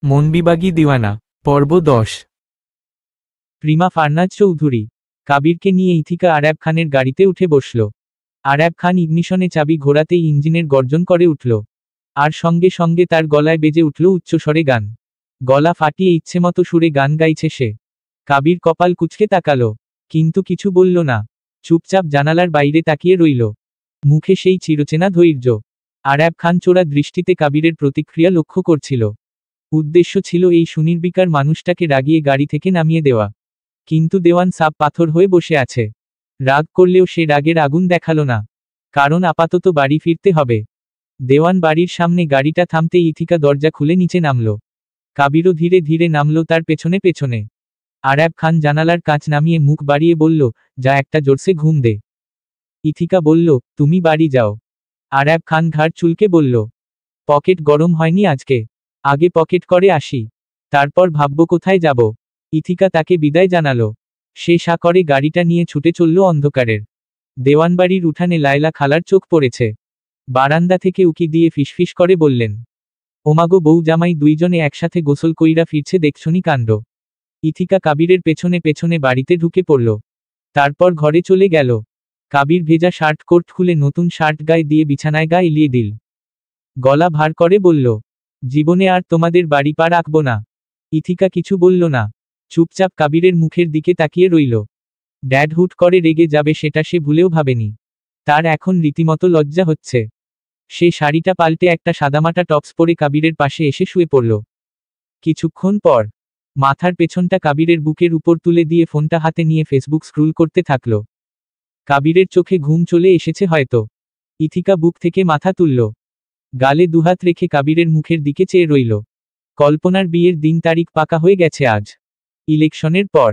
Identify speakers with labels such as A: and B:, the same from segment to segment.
A: মনবিবাগী দিওয়ানা পর্ব 10।
B: রিমা ফারনাজ চৌধুরী। কাবিরকে নিয়ে ইথিকা আরাব খানের গাড়িতে উঠে বসল। আরাব খান ইগনিশনে চাবি ঘোরাতেই ইঞ্জিনের গর্জন করে উঠল। আর সঙ্গে সঙ্গে তার গলায় বেজে উঠল উচ্চস্বরে গান। গলা ফাটিয়ে ইচ্ছেমতো সুরে গান গাইছে সে। কাবির কপাল কুঁচকে তাকালো, কিন্তু কিছু বলল না। চুপচাপ জানালার বাইরে তাকিয়ে রইল, মুখে সেই চিরচেনা ধৈর্য। আরাব খান চোরা দৃষ্টিতে কাবিরের প্রতিক্রিয়া লক্ষ্য করছিল। উদ্দেশ্য ছিল এই সুনির্বিকার মানুষটাকে রাগিয়ে গাড়ি থেকে নামিয়ে দেওয়া। কিন্তু দেওয়ান সাব পাথর হয়ে বসে আছে। রাগ করলেও সে রাগের আগুন দেখালো না, কারণ আপাতত বাড়ি ফিরতে হবে। দেওয়ান বাড়ির সামনে গাড়িটা থামতেই ইথিকা দরজা খুলে নিচে নামল। কাবিরও ধীরে ধীরে নামল তার পেছনে পেছনে। আরাব খান জানালার কাঁচ নামিয়ে মুখ বাড়িয়ে বলল, যা একটা জোরসে ঘুম দে। ইথিকা বলল, তুমি বাড়ি যাও। আরাব খান ঘাড় চুলকে বলল, পকেট গরম হয়নি আজকে? আগে পকেট করে আসি, তারপর ভাবব কোথায় যাব। ইথিকা তাকে বিদায় জানালো। সে সা করে গাড়িটা নিয়ে ছুটে চলল অন্ধকারের। দেওয়ানবাড়ির উঠানে লায়লা খালার চোখ পড়েছে। বারান্দা থেকে উকি দিয়ে ফিসফিস করে বললেন, ওমাগো বউ জামাই দুইজনে একসাথে গোসল কইরা ফিরছে দেখছনি কাণ্ড। ইথিকা কাবিরের পেছনে পেছনে বাড়িতে ঢুকে পড়ল, তারপর ঘরে চলে গেল। কাবির ভেজা শার্ট কোট খুলে নতুন শার্ট গায়ে দিয়ে বিছানায় গা এলিয়ে দিল। গলা ভার করে বলল, জীবনে আর তোমাদের বাড়ি পা রাখব না। ইথিকা কিছু বলল না, চুপচাপ কাবিরের মুখের দিকে তাকিয়ে রইল। ড্যাড হুট করে রেগে যাবে সেটা সে ভুলেও ভাবেনি। তার এখন রীতিমতো লজ্জা হচ্ছে। সে শাড়িটা পাল্টে একটা সাদামাটা টপস পরে কাবিরের পাশে এসে শুয়ে পড়ল। কিছুক্ষণ পর মাথার পেছনটা কাবিরের বুকের উপর তুলে দিয়ে ফোনটা হাতে নিয়ে ফেসবুক স্ক্রুল করতে থাকল। কাবিরের চোখে ঘুম চলে এসেছে হয়তো। ইথিকা বুক থেকে মাথা তুলল, গালে দুহাত রেখে কাবিরের মুখের দিকে চেয়ে রইল। কল্পনার বিয়ের দিন তারিখ পাকা হয়ে গেছে আজ। ইলেকশনের পর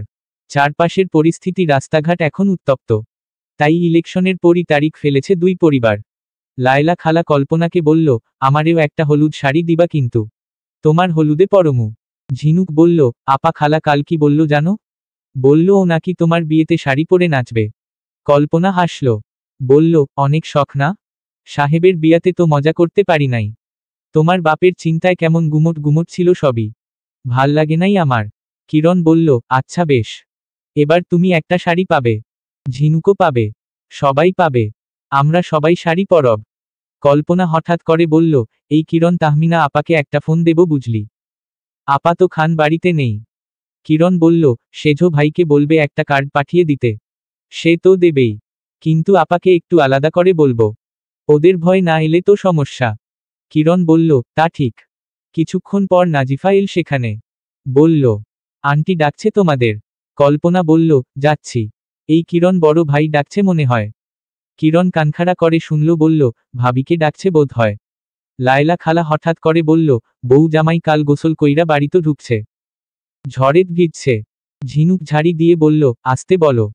B: চারপাশের পরিস্থিতি, রাস্তাঘাট এখন উত্তপ্ত। তাই ইলেকশনের পরই তারিখ ফেলেছে দুই পরিবার। লায়লা খালা কল্পনাকে বলল, আমারেও একটা হলুদ শাড়ি দিবা কিন্তু। তোমার হলুদে পরমু। ঝিনুক বলল, আপা খালা কাল কি বলল জানো? বলল ও নাকি তোমার বিয়েতে শাড়ি পরে নাচবে। কল্পনা হাসল, বলল, অনেক শখ না? সাহেবের বিয়াতে তো মজা করতে পারি নাই। তোমার বাপের চিন্তায় কেমন গুমট গুমট ছিল সবই। ভাল লাগে নাই আমার। কিরণ বলল, আচ্ছা বেশ, এবার তুমি একটা শাড়ি পাবে, ঝিনুকও পাবে, সবাই পাবে। আমরা সবাই শাড়ি পরব। কল্পনা হঠাৎ করে বলল, এই কিরণ তাহমিনা আপাকে একটা ফোন দেব বুঝলি। আপা তো খান বাড়িতে নেই। কিরণ বলল, সেজো ভাইকে বলবে একটা কার্ড পাঠিয়ে দিতে। সে তো দেবেই, কিন্তু আপাকে একটু আলাদা করে বলবো। ওদের ভয় না এলে তো সমস্যা। কিরণ বলল, তা ঠিক। কিছুক্ষণ পর নাজিফা এল সেখানে। বলল, আন্টি ডাকছে তোমাদের। কল্পনা বলল, যাচ্ছি। এই কিরণ বড় ভাই ডাকছে মনে হয়। কিরণ কানখাড়া করে শুনল, বলল, ভাবিকে ডাকছে বোধ হয়। লায়লা খালা হঠাৎ করে বলল, বউ জামাই কাল গোসল কইরা বাড়িতে ঢুকছে, ঝড়ে ভিজছে। ঝিনুক ঝাড়ি দিয়ে বলল, আসতে বলো,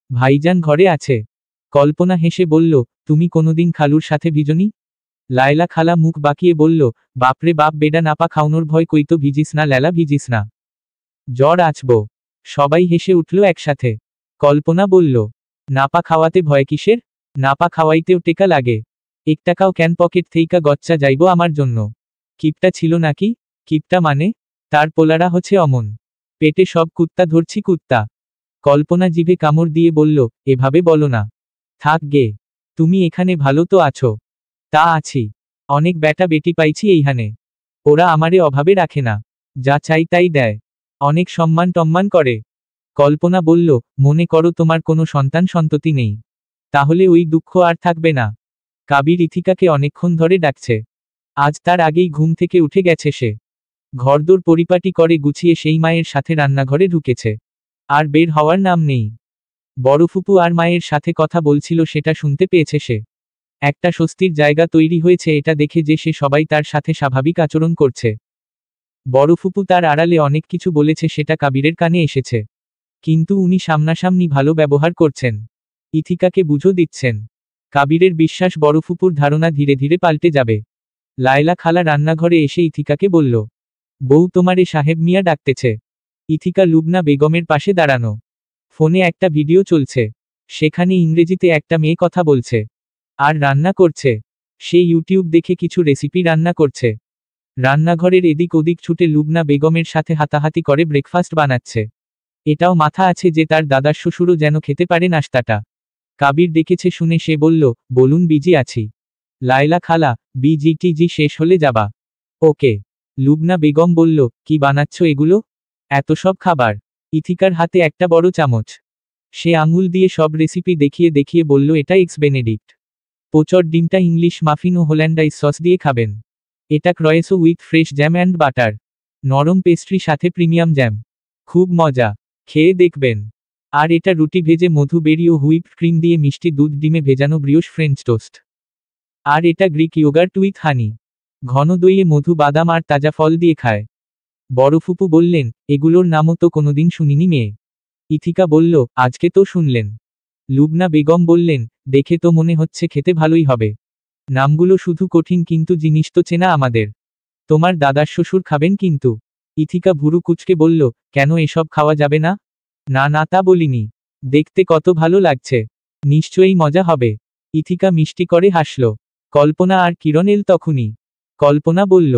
B: ভাইজান ঘরে আছে। কল্পনা হেসে বলল, তুমি কোনোদিন খালুর সাথে ভিজনি? লায়লা খালা মুখ বাঁকিয়ে বলল, বাপরে বাপ বেডা নাপা খাওনোর ভয় কইতো ভিজিস না লেলা ভিজিস না, জ্বর আছব। সবাই হেসে উঠল একসাথে। কল্পনা বলল, নাপা খাওয়াতে ভয় কিসের? নাপা খাওয়াইতেও টেকা লাগে। 1 টাকাও ক্যান পকেট থেইকা গচ্চা যাইব আমার জন্য। কিপটা ছিল নাকি? কিপটা মানে? তার পোলারা হচ্ছে অমন। পেটে সব কুত্তা ধরছি কুত্তা। কল্পনা জিভে কামড় দিয়ে বলল, এভাবে বলো না। থাক গে, তুমি এখানে ভালো তো আছো। তা আছি, অনেক বেটা বেটি পাইছি এইখানে। ওরা আমারে অভাবে রাখে না, যা চাই তাই দেয়, অনেক সম্মান টম্মান করে। কল্পনা বলল, মনে করো তোমার কোনো সন্তান সন্ততি নেই, তাহলে ওই দুঃখ আর থাকবে না। কাবির ইথিকাকে অনেকক্ষণ ধরে ডাকছে। আজ তার আগেই ঘুম থেকে উঠে গেছে সে। ঘরদোর পরিপাটি করে গুছিয়ে সেই মায়ের সাথে রান্নাঘরে ঢুকেছে। আর বের হওয়ার নাম নেই। বড় ফুপু আর মায়ের সাথে কথা বলছিল সেটা শুনতে পেয়েছে সে। একটা স্বস্তির জায়গা তৈরি হয়েছে এটা দেখে যে সে সবাই তার সাথে স্বাভাবিক আচরণ করছে। বড় ফুপু তার আড়ালে অনেক কিছু বলেছে সেটা কাবিরের কানে এসেছে, কিন্তু উনি সামনাসামনি ভালো ব্যবহার করছেন, ইথিকাকে বুঝো দিচ্ছেন। কাবিরের বিশ্বাস বড় ফুপুর ধারণা ধীরে ধীরে পাল্টে যাবে। লায়লা খালা রান্নাঘরে এসে ইথিকাকে বলল, বউ তোমারে সাহেব মিয়া ডাকতেছে। ইথিকা লুবনা বেগমের পাশে দাঁড়ানো। ফোনে একটা ভিডিও চলছে, সেখানে ইংরেজিতে একটা মেয়ে কথা বলছে আর রান্না করছে। সে ইউটিউব দেখে কিছু রেসিপি রান্না করছে। রান্নাঘরের এদিক ওদিক ছুটে লুবনা বেগমের সাথে হাতাহাতি করে ব্রেকফাস্ট বানাচ্ছে। এটাও মাথা আছে যে তার দাদার শ্বশুরও যেন খেতে পারে নাস্তাটা। কাবির ডেকেছে শুনে সে বলল, বলুন বিজি আছি। লায়লা খালা, বিজিটিজি শেষ হলে যাবা। ওকে। লুবনা বেগম বলল, কি বানাচ্ছ এগুলো? এত সব খাবার। ইথিকার হাতে একটা বড় চামচ। সে আঙুল দিয়ে সব রেসিপি দেখিয়ে দেখিয়ে বলল, এটা এক্স বেনেডিক্ট। পোচর ডিমটা ইংলিশ মাফিন ও হোল্যান্ডাইজ সস দিয়ে খাবেন। এটা croissant with fresh jam and butter. নরম পেস্ট্রি সাথে প্রিমিয়াম জ্যাম। খুব মজা। খেয়ে দেখবেন। আর এটা রুটি ভেজে মধু বেরি ও হুইপ ক্রিম দিয়ে মিষ্টি দুধ ডিমে ভেজানো ব্রিওশ ফ্রেঞ্চ টোস্ট। আর এটা গ্রিক ইয়োগার্ট উইথ হানি। ঘন দইয়ে মধু বাদাম আর তাজা ফল দিয়ে খায়। বড় ফুপু বললেন, এগুলোর নামও তো কোনোদিন শুনিনি মেয়ে। ইথিকা বলল, আজকে তো শুনলেন। লুবনা বেগম বললেন, দেখে তো মনে হচ্ছে খেতে ভালোই হবে। নামগুলো শুধু কঠিন কিন্তু জিনিস তো চেনা আমাদের। তোমার দাদার শ্বশুর খাবেন কিন্তু। ইথিকা ভুরু কুচকে বলল, কেন এসব খাওয়া যাবে না? না না তা বলিনি। দেখতে কত ভালো লাগছে। নিশ্চয়ই মজা হবে। ইথিকা মিষ্টি করে হাসল। কল্পনা আর কিরণ এল তখনই। কল্পনা বলল,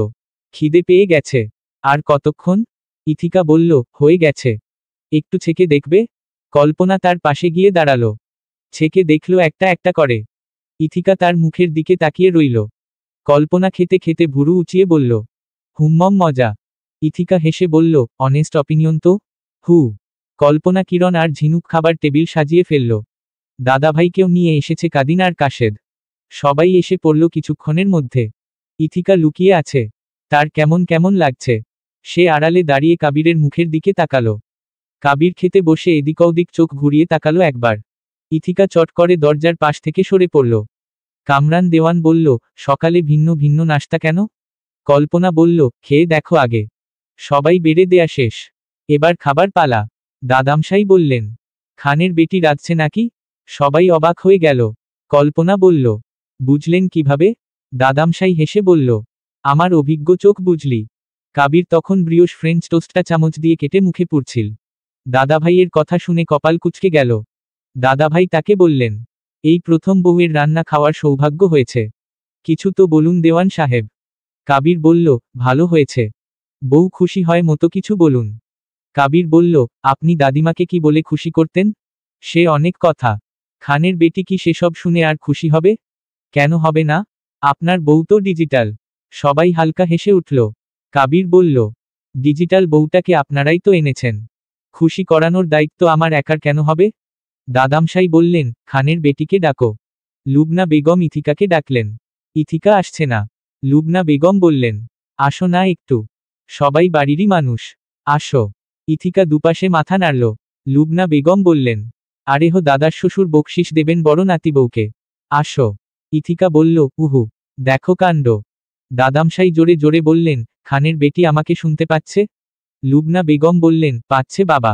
B: খিদে পেয়ে গেছে। আর কতক্ষণ? ইথিকা বলল, হয়ে গেছে। একটু ছেঁকে দেখবে? কল্পনা তার পাশে গিয়ে দাঁড়ালো। ছেঁকে দেখল একটা একটা করে। ইথিকা তার মুখের দিকে তাকিয়ে রইল। কল্পনা খেতে খেতে ভুরু উঁচিয়ে বলল, হুম্মম মজা। ইথিকা হেসে বলল, অনেস্ট অপিনিয়ন তো। হু। কল্পনা কিরণ আর ঝিনুক খাবার টেবিল সাজিয়ে ফেলল। দাদাভাইকেও নিয়ে এসেছে কাদিন আর কাশেদ। সবাই এসে পড়ল কিছুক্ষণের মধ্যে। ইথিকা লুকিয়ে আছে। তার কেমন কেমন লাগছে। সে আড়ালে দাঁড়িয়ে কাবিরের মুখের দিকে তাকালো। কাবির খেতে বসে এদিক ওদিক চোখ ঘুরিয়ে তাকালো একবার। ইথিকা চট করে দরজার পাশ থেকে সরে পড়ল। কামরান দেওয়ান বলল, সকালে ভিন্ন ভিন্ন নাস্তা কেন? কল্পনা বলল, খেয়ে দেখো আগে। সবাই বেড়ে দেয়া শেষ। এবার খাবার পালা। দাদামশাই বললেন, খানের বেটি রাঁধছে নাকি? সবাই অবাক হয়ে গেল। কল্পনা বলল, বুঝলেন কিভাবে? দাদামশাই হেসে বলল, আমার অভিজ্ঞ চোখ বুঝলি। কাবির তখন ব্রিওশ ফ্রেঞ্চ টোস্টটা চামচ দিয়ে কেটে মুখে পুরছিল। দাদাভাইয়ের কথা শুনে কপাল কুঁচকে গেল। দাদাভাই তাকে বললেন, এই প্রথম বউয়ের রান্না খাওয়ার সৌভাগ্য হয়েছে। কিছু তো বলুন দেওয়ান সাহেব। কাবির বলল, ভালো হয়েছে। বউ খুশি হয় মতো কিছু বলুন। কাবির বলল, আপনি দাদিমাকে কি বলে খুশি করতেন? সে অনেক কথা। খানের বেটি কি সেসব শুনে আর খুশি হবে? কেন হবে না? আপনার বউ তো ডিজিটাল। সবাই হালকা হেসে উঠল। কাবির বলল, ডিজিটাল বউটাকে আপনারাই তো এনেছেন। খুশি করানোর দায়িত্ব আমার একার কেন হবে? দাদামশাই বললেন, খানের বেটিকে ডাকো। লুবনা বেগম ইথিকাকে ডাকলেন। ইথিকা আসছে না। লুবনা বেগম বললেন, আসো না একটু। সবাই বাড়িরই মানুষ। আসো। ইথিকা দুপাশে মাথা নাড়ল। লুবনা বেগম বললেন, আরে হো দাদার শ্বশুর বকশিস দেবেন বড় নাতি বউকে। আসো। ইথিকা বলল, উহু। দেখো কাণ্ড। দাদামশাই জোরে জোরে বললেন, খানের বেটি আমাকে শুনতে পাচ্ছে? লুবনা বেগম বললেন, পাচ্ছে বাবা।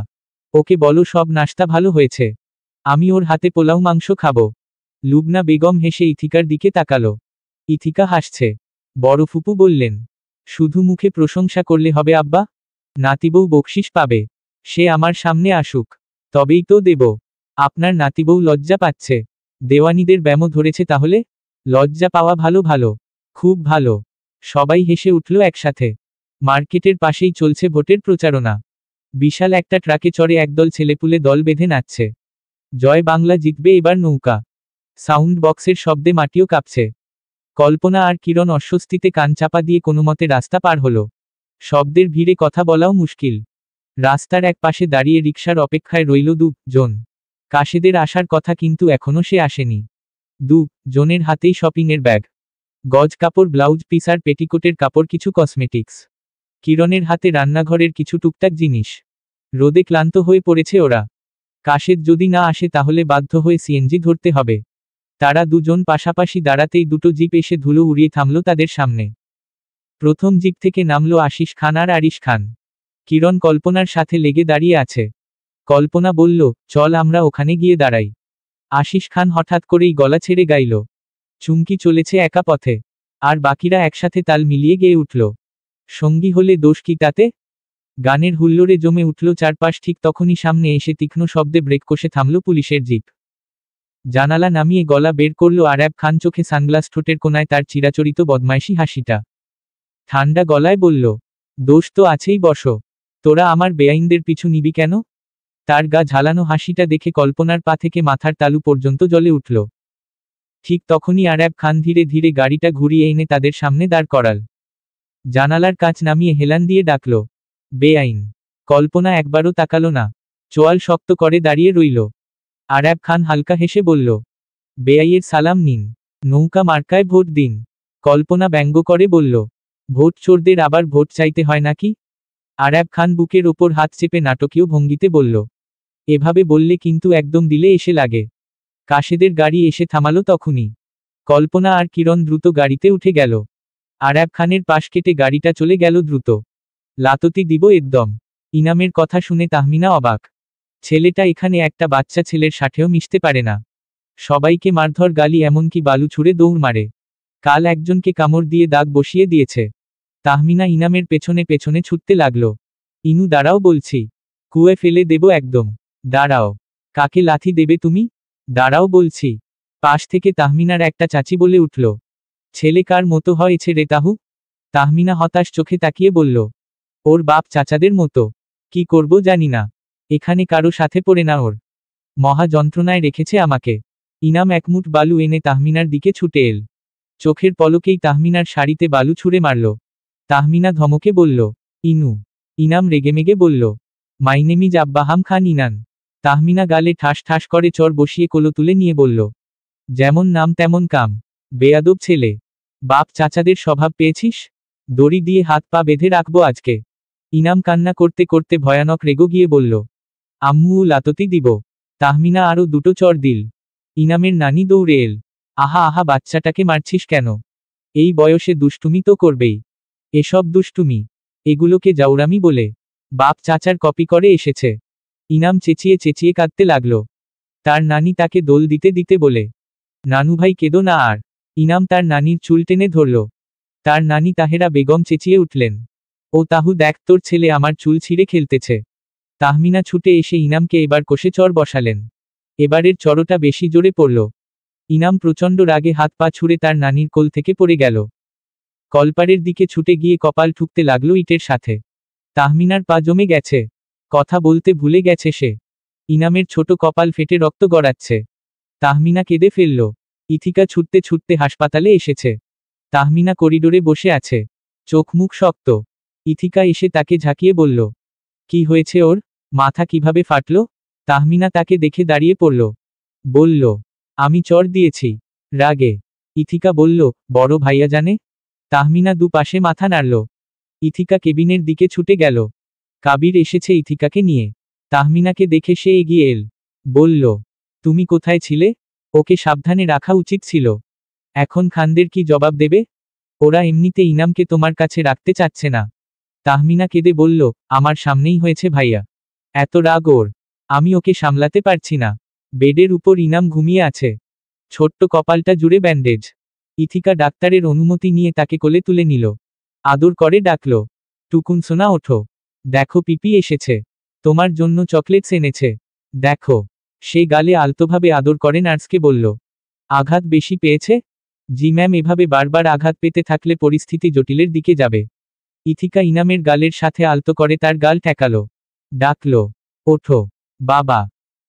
B: ওকে বলো সব নাস্তা ভালো হয়েছে। আমি ওর হাতে পোলাও মাংস খাবো। লুবনা বেগম হেসে ইথিকার দিকে তাকালো। ইথিকা হাসছে। বড় ফুপু বললেন, শুধু মুখে প্রশংসা করলে হবে আব্বা? নাতিবউ বকশিস পাবে। সে আমার সামনে আসুক। তবেই তো দেব। আপনার নাতিবউ লজ্জা পাচ্ছে। দেওয়ানিদের ব্যামো ধরেছে তাহলে? লজ্জা পাওয়া ভালো ভালো। খুব ভালো। সবাই হেসে উঠল একসাথে। মার্কেটের পাশেই চলছে ভোটের প্রচারণা। বিশাল একটা ট্রাকে চড়ে একদল ছেলেপুলে দল বেঁধে নাচছে। জয় বাংলা জিতবে এবার নৌকা। সাউন্ড বক্সের শব্দে মাটিও কাঁপছে। কল্পনা আর কিরণ অস্বস্তিতে কান চাপা দিয়ে কোনোমতে রাস্তা পার হলো। শব্দের ভিড়ে কথা বলাও মুশকিল। রাস্তার এক পাশে দাঁড়িয়ে রিকশার অপেক্ষায় রইল জন। কাশেদের আসার কথা কিন্তু এখনো সে আসেনি। জনের হাতেই শপিংয়ের ব্যাগ। গজ কাপড় ব্লাউজ পিস আর পেটিকোটের কাপড় কিছু কসমেটিক্স। কিরণের হাতে রান্নাঘরের কিছু টুকটাক জিনিস। রোদে ক্লান্ত হয়ে পড়েছে ওরা। কাশেদ যদি না আসে তাহলে বাধ্য হয়ে সিএনজি ধরতে হবে। তারা দুজন পাশাপাশি দাঁড়াতেই দুটো জিপ এসে ধুলো উড়িয়ে থামল তাদের সামনে। প্রথম জিপ থেকে নামলো আশিস খান আর আরিশ খান। কিরণ কল্পনার সাথে লেগে দাঁড়িয়ে আছে। কল্পনা বলল, চল আমরা ওখানে গিয়ে দাঁড়াই। আশিস খান হঠাৎ করেই গলা ছেড়ে গাইল। চুমকি চলেছে একা পথে। আর বাকিরা একসাথে তাল মিলিয়ে গেয়ে উঠল। সঙ্গী হলে দোষ কি তাতে? গানের হুল্লোড়ে জমে উঠল চারপাশ। ঠিক তখনই সামনে এসে তীক্ষ্ণ শব্দে ব্রেক কষে থামল পুলিশের জিপ। জানালা নামিয়ে গলা বের করল আরাব খান, চোখে সানগ্লাস, ঠোঁটের কোনায় তার চিরাচরিত বদমাইশি হাসিটা। ঠান্ডা গলায় বলল, দোষ তো আছেই, বসো। তোরা আমার বেআইনদের পিছু নিবি কেন? তার গা ঝালানো হাসিটা দেখে কল্পনার পা থেকে মাথার তালু পর্যন্ত জ্বলে উঠল। ঠিক তখনই আরাব খান ধীরে ধীরে গাড়িটা ঘুরিয়ে এনে তাদের সামনে দাঁড় করাল। জানালার কাঁচ নামিয়ে হেলান দিয়ে ডাকল, বেআইন। কল্পনা একবারও তাকালো না, চোয়াল শক্ত করে দাঁড়িয়ে রইল। আরাব খান হালকা হেসে বলল, বেআইয়ের সালাম নিন, নৌকা মার্কায় ভোট দিন। কল্পনা ব্যঙ্গ করে বলল, ভোট চোরদের আবার ভোট চাইতে হয় নাকি? আরাব খান বুকের ওপর হাত চেপে নাটকীয় ভঙ্গিতে বলল, এভাবে বললে কিন্তু একদম দিলে এসে লাগে। কাশেদের গাড়ি এসে থামালো তখনই। কল্পনা আর কিরণ দ্রুত গাড়িতে উঠে গেল। আরাব খানের পাশ কেটে গাড়িটা চলে গেল দ্রুত। লাততি দিব একদম। ইনামের কথা শুনে তাহমিনা অবাক। ছেলেটা এখানে একটা বাচ্চা ছেলের সাথেও মিশতে পারে না। সবাইকে মারধর গালি, এমনকি বালু ছুঁড়ে দৌড় মারে। কাল একজনকে কামড় দিয়ে দাগ বসিয়ে দিয়েছে। তাহমিনা ইনামের পেছনে পেছনে ছুটতে লাগলো। ইনু দাঁড়াও বলছি, কুয়ে ফেলে দেব একদম। দাঁড়াও। কাকে লাথি দেবে তুমি? দাঁড়াও বলছি। পাশ থেকে তাহমিনার একটা চাচি বলে উঠল, ছেলে কার মতো হয়েছে রে তাহু? তাহমিনা হতাশ চোখে তাকিয়ে বলল, ওর বাপ চাচাদের মতো। কি করব জানি না, এখানে কারো সাথে পড়ে না ওর। মহা যন্ত্রণায় রেখেছে আমাকে। ইনাম একমুঠ বালু এনে তাহমিনার দিকে ছুটে এল। চোখের পলকেই তাহমিনার শাড়িতে বালু ছুঁড়ে মারল। তাহমিনা ধমকে বলল, ইনু। ইনাম রেগেমেগে বলল, মাই নেম ইজ আব্বাহাম খান ইনান। তাহমিনা গালে ঠাস ঠাস করে চর বসিয়ে কোলো তুলে নিয়ে বলল, যেমন নাম তেমন কাম, বেয়াদব ছেলে। বাপ চাচাদের স্বভাব পেয়েছিস? দড়ি দিয়ে হাত পা বেঁধে রাখবো আজকে। ইনাম কান্না করতে করতে ভয়ানক রেগো গিয়ে বলল, আম্মু লাততি দিব। তাহমিনা আরো দুটো চর দিল। ইনামের নানি দৌড়ে এল, আহা আহা, বাচ্চাটাকে মারছিস কেন? এই বয়সে দুষ্টুমি তো করবেই। এসব দুষ্টুমি, এগুলোকে জাউরামি বলে। বাপ চাচার কপি করে এসেছে। ইনাম চেঁচিয়ে চেঁচিয়ে কাঁদতে লাগলো। তার নানি তাকে দোল দিতে দিতে বলে, নানু ভাই কেঁদো না আর। ইনাম তার নানির চুল টেনে ধরল। তার নানি তাহেরা বেগম চেঁচিয়ে উঠলেন, ও তাহু, দেখ তোর ছেলে আমার চুল ছিঁড়ে খেলতেছে। তাহমিনা ছুটে এসে ইনামকে এবার কষে চর বসালেন। এবারের চড়টা বেশি জোরে পড়ল। ইনাম প্রচণ্ড রাগে হাত পা ছুঁড়ে তার নানির কোল থেকে পড়ে গেল। কলপারের দিকে ছুটে গিয়ে কপাল ঠুকতে লাগলো ইটের সাথে। তাহমিনার পা জমে গেছে, কথা বলতে ভুলে গেছে সে। ইনামের ছোট কপাল ফেটে রক্ত গড়াচ্ছে। তাহমিনা কেঁদে ফেলল। ইথিকা ছুটতে ছুটতে হাসপাতালে এসেছে। তাহমিনা করিডোরে বসে আছে, চোখ মুখ শক্ত। ইথিকা এসে তাকে ঝাঁকিয়ে বলল, কি হয়েছে ওর? মাথা কিভাবে ফাটল? তাহমিনা তাকে দেখে দাঁড়িয়ে পড়ল। বলল, আমি চর দিয়েছি। রাগে। ইথিকা বলল, বড় ভাইয়া জানে? তাহমিনা দুপাশে মাথা নাড়ল। ইথিকা কেবিনের দিকে ছুটে গেল। কাবির এসেছে ইথিকাকে নিয়ে। তাহমিনাকে দেখে সে এগিয়ে এল। বলল, তুমি কোথায় ছিলে? ওকে সাবধানে রাখা উচিত ছিল। এখন খানদের কি জবাব দেবে? ওরা এমনিতে ইনামকে তোমার কাছে রাখতে চাচ্ছে না। তাহমিনা কেঁদে বলল, আমার সামনেই হয়েছে ভাইয়া। এত রাগ ওর, আমি ওকে সামলাতে পারছি না। বেডের উপর ইনাম ঘুমিয়ে আছে, ছোট্ট কপালটা জুড়ে ব্যান্ডেজ। ইথিকা ডাক্তারের অনুমতি নিয়ে তাকে কোলে তুলে নিল। আদর করে ডাকল, টুকুন সোনা ওঠো। দেখো পিপি এসেছে, তোমার জন্য চকলেটস এনেছে। দেখো। সে গালে আলতোভাবে আদর করে নার্সকে বলল, আঘাত বেশি পেয়েছে? জি ম্যাম, এভাবে বারবার আঘাত পেতে থাকলে পরিস্থিতি জটিলের দিকে যাবে। ইথিকা ইনামের গালের সাথে আলতো করে তার গাল ঠেকালো। ডাকল, ওঠো বাবা।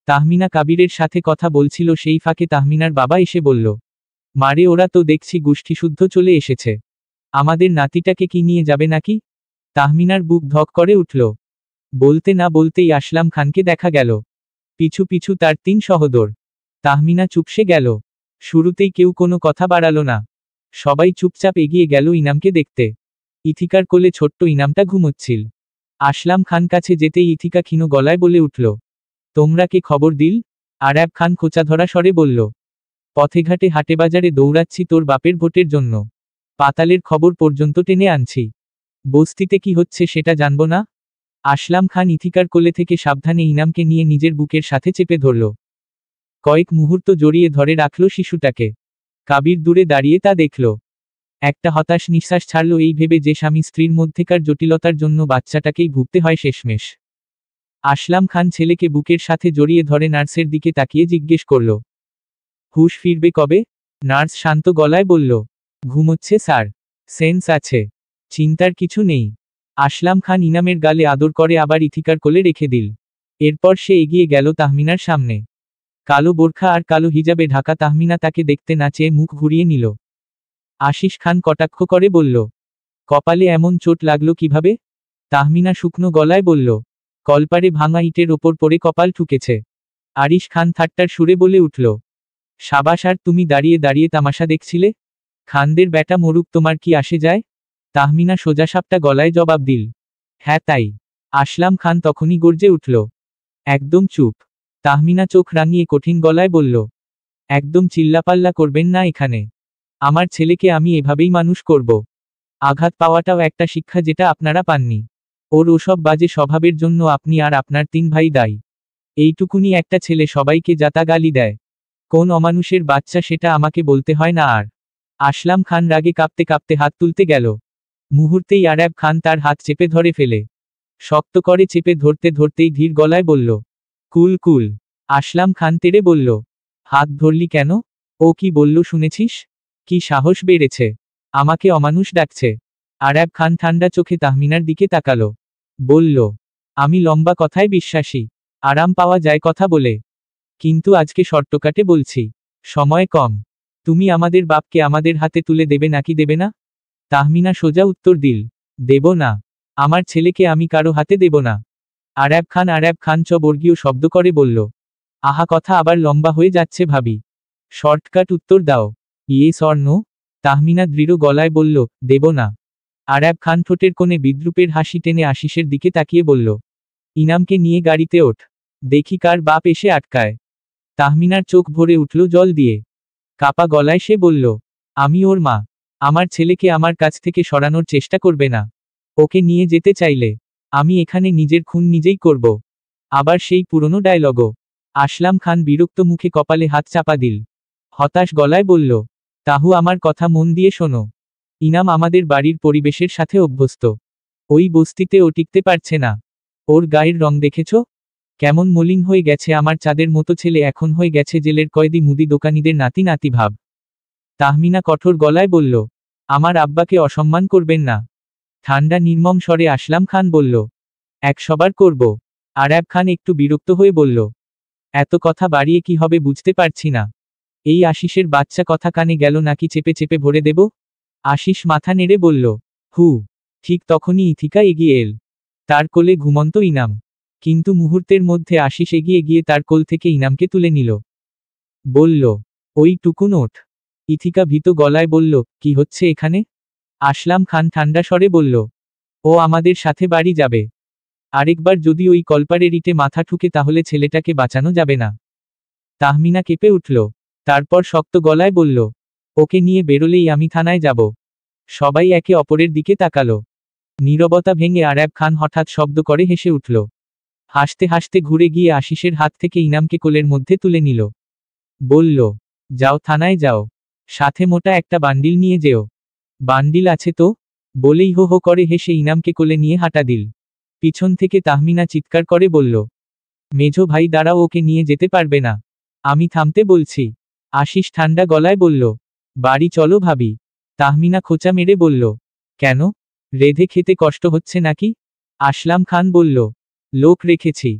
B: তাহমিনা কাবিরের সাথে কথা বলছিল, সেই ফাঁকে তাহমিনার বাবা এসে বলল, মারে ওরা তো দেখছি গোষ্ঠীশুদ্ধ চলে এসেছে। আমাদের নাতিটাকে কি নিয়ে যাবে নাকি? তাহমিনার বুক ধক করে উঠল। বলতে না বলতেই আসলাম খানকে দেখা গেল। পিছু পিছু তার 3 সহোদর। তাহমিনা চুপসে গেল। শুরুতেই কেউ কোনো কথা বাড়ালো না। সবাই চুপচাপ এগিয়ে গেল ইনামকে দেখতে। ইথিকার কোলে ছোট্ট ইনামটা ঘুমোচ্ছিল। আসলাম খান কাছে যেতেই ইথিকা ক্ষীণ গলায় বলে উঠল, তোমরা কে খবর দিল? আরাব খান খোঁচা ধরা স্বরে বলল, পথেঘাটে হাটে বাজারে দৌড়াচ্ছি তোর বাপের ভোটের জন্য। পাতালের খবর পর্যন্ত টেনে আনছি। বস্তিতে কি হচ্ছে সেটা জানবো না? আসলাম খান ইথিকার কোলে থেকে সাবধানে ইনামকে নিয়ে নিজের বুকের সাথে চেপে ধরল। কয়েক মুহূর্ত জড়িয়ে ধরে রাখল শিশুটাকে। কাবির দূরে দাঁড়িয়ে তা দেখল। একটা হতাশ নিঃশ্বাস ছাড়ল, এই ভেবে যে স্বামী স্ত্রীর মধ্যেকার জটিলতার জন্য বাচ্চাটাকেই ভুগতে হয় শেষমেশ। আসলাম খান ছেলেকে বুকের সাথে জড়িয়ে ধরে নার্সের দিকে তাকিয়ে জিজ্ঞেস করল, হুঁশ ফিরবে কবে? নার্স শান্ত গলায় বলল, ঘুমোচ্ছে স্যার। সেন্স আছে। চিন্তার কিছু নেই। আসলাম খান ইনামের গালে আদর করে আবার ইথিকার কোলে রেখে দিল। এরপর সে এগিয়ে গেল তাহমিনার সামনে। কালো বোরখা আর কালো হিজাবে ঢাকা তাহমিনা তাকে দেখতে না চেয়ে মুখ ঘুরিয়ে নিল। আশিস খান কটাক্ষ করে বলল, কপালে এমন চোট লাগলো কিভাবে? তাহমিনা শুকনো গলায় বলল, কলপারে ভাঙা ইটের ওপর পড়ে কপাল ঠুকেছে। আরিশ খান ঠাট্টার সুরে বলে উঠল, সাবাস, আর তুমি দাঁড়িয়ে দাঁড়িয়ে তামাশা দেখছিলে? খানদের ব্যাটা মরুক, তোমার কি আসে যায়? তাহমিনা সোজাসাপটা গলায় জবাব দিল, হ্যাঁ তাই। আসলাম খান তখনই গর্জে উঠল, একদম চুপ। তাহমিনা চোখ রাঙিয়ে কঠিন গলায় বলল, একদম চিল্লাপাল্লা করবেন না এখানে। আমার ছেলেকে আমি এভাবেই মানুষ করব। আঘাত পাওয়াটাও একটা শিক্ষা যেটা আপনারা পাননি। ওর ওসব বাজে স্বভাবের জন্য আপনি আর আপনার 3 ভাই দায়ী। এইটুকুনি একটা ছেলে সবাইকে যাতা গালি দেয়। কোন অমানুষের বাচ্চা সেটা আমাকে বলতে হয় না আর। আসলাম খান রাগে কাঁপতে কাঁপতে হাত তুলতে গেল। মুহূর্তেই আরাব খান তার হাত চেপে ধরে ফেলে। শক্ত করে চেপে ধরতে ধরতেই ধীর গলায় বলল, কুল কুল। আসলাম খান তেড়ে বলল, হাত ধরলি কেন? ও কি বলল শুনেছিস? কি সাহস বেড়েছে? আমাকে অমানুষ ডাকছে। আরাব খান ঠান্ডা চোখে তাহমিনার দিকে তাকালো। বলল, আমি লম্বা কথায় বিশ্বাসী। আরাম পাওয়া যায় কথা বলে। কিন্তু আজকে শর্টকাটে বলছি, সময় কম। তুমি আমাদের বাপকে আমাদের হাতে তুলে দেবে নাকি দেবে না? তাহমিনা সোজা উত্তর দিল, দেব না। আমার ছেলেকে আমি কারো হাতে দেব না। আরাব খান বর্গীয় শব্দ করে বলল, আহা, কথা আবার লম্বা হয়ে যাচ্ছে ভাবি। শর্টকাট উত্তর দাও, ইয়েস অর নো। তাহমিনা দৃঢ় গলায় বলল, দেব না। আরাব খান ঠোঁটের কোণে বিদ্রুপের হাসি টেনে আশিসের দিকে তাকিয়ে বলল, ইনামকে নিয়ে গাড়িতে ওঠ, দেখি কার বাপ এসে আটকায়। তাহমিনার চোখ ভরে উঠল জল দিয়ে। কাপা গলায় সে বলল, আমি ওর মা। আমার ছেলেকে আমার কাছ থেকে সরানোর চেষ্টা করবে না। ওকে নিয়ে যেতে চাইলে আমি এখানে নিজের খুন নিজেই করব। আবার সেই পুরনো ডায়লগও। আসলাম খান বিরক্ত মুখে কপালে হাত চাপা দিল। হতাশ গলায় বলল, তাহু আমার কথা মন দিয়ে শোনো। ইনাম আমাদের বাড়ির পরিবেশের সাথে অভ্যস্ত। ওই বস্তিতে ও টিকতে পারছে না। ওর গায়ের রং দেখেছ? কেমন মলিন হয়ে গেছে। আমার চাঁদের মতো ছেলে এখন হয়ে গেছে জেলের কয়েদি, মুদি দোকানিদের নাতি নাতি ভাব। তাহমিনা কঠোর গলায় বলল, আমার আব্বাকে অসম্মান করবেন না। ঠান্ডা নির্মম স্বরে আসলাম খান বলল, 100 বার করব। আরাব খান একটু বিরক্ত হয়ে বলল, এত কথা বাড়িয়ে কি হবে বুঝতে পারছি না। এই আশিসের বাচ্চা কথা কানে গেল নাকি চেপে চেপে ভরে দেব? আশিস মাথা নেড়ে বলল, হু। ঠিক তখনই ইথিকা এগিয়ে এল। তার কোলে ঘুমন্ত ইনাম। কিন্তু মুহূর্তের মধ্যে আশিস এগিয়ে গিয়ে তার কোল থেকে ইনামকে তুলে নিল। বলল, ওই টুকু নোট। ইথিকা ভীত গলায় বলল, কি হচ্ছে এখানে? আসলাম খান ঠান্ডা স্বরে বলল, ও আমাদের সাথে বাড়ি যাবে। আরেকবার যদি ওই কলপারের ইটে মাথা ঠুকে তাহলে ছেলেটাকে বাঁচানো যাবে না। তাহমিনা কেঁপে উঠল। তারপর শক্ত গলায় বলল, ওকে নিয়ে বেরোলেই আমি থানায় যাব। সবাই একে অপরের দিকে তাকালো। নীরবতা ভেঙে আরাব খান হঠাৎ শব্দ করে হেসে উঠল। হাসতে হাসতে ঘুরে গিয়ে আশিসের হাত থেকে ইনামকে কোলের মধ্যে তুলে নিল। বলল, যাও, থানায় যাও। সাথে মোটা একটা বান্ডিল নিয়ে যেও। বান্ডিল আছে তো? বলেই হো হো করে হেসে ইনামকে কোলে নিয়ে হাঁটা দিল। পিছন থেকে তাহমিনা চিৎকার করে বলল, মেঝো ভাই দাঁড়াও, ওকে নিয়ে যেতে পারবে না। আমি থামতে বলছি। আশিস ঠান্ডা গলায় বলল, বাড়ি চলো ভাবি। তাহমিনা খোঁচা মেরে বলল, কেন? রেধে খেতে কষ্ট হচ্ছে নাকি? আসলাম খান বলল, লোক রেখেছি।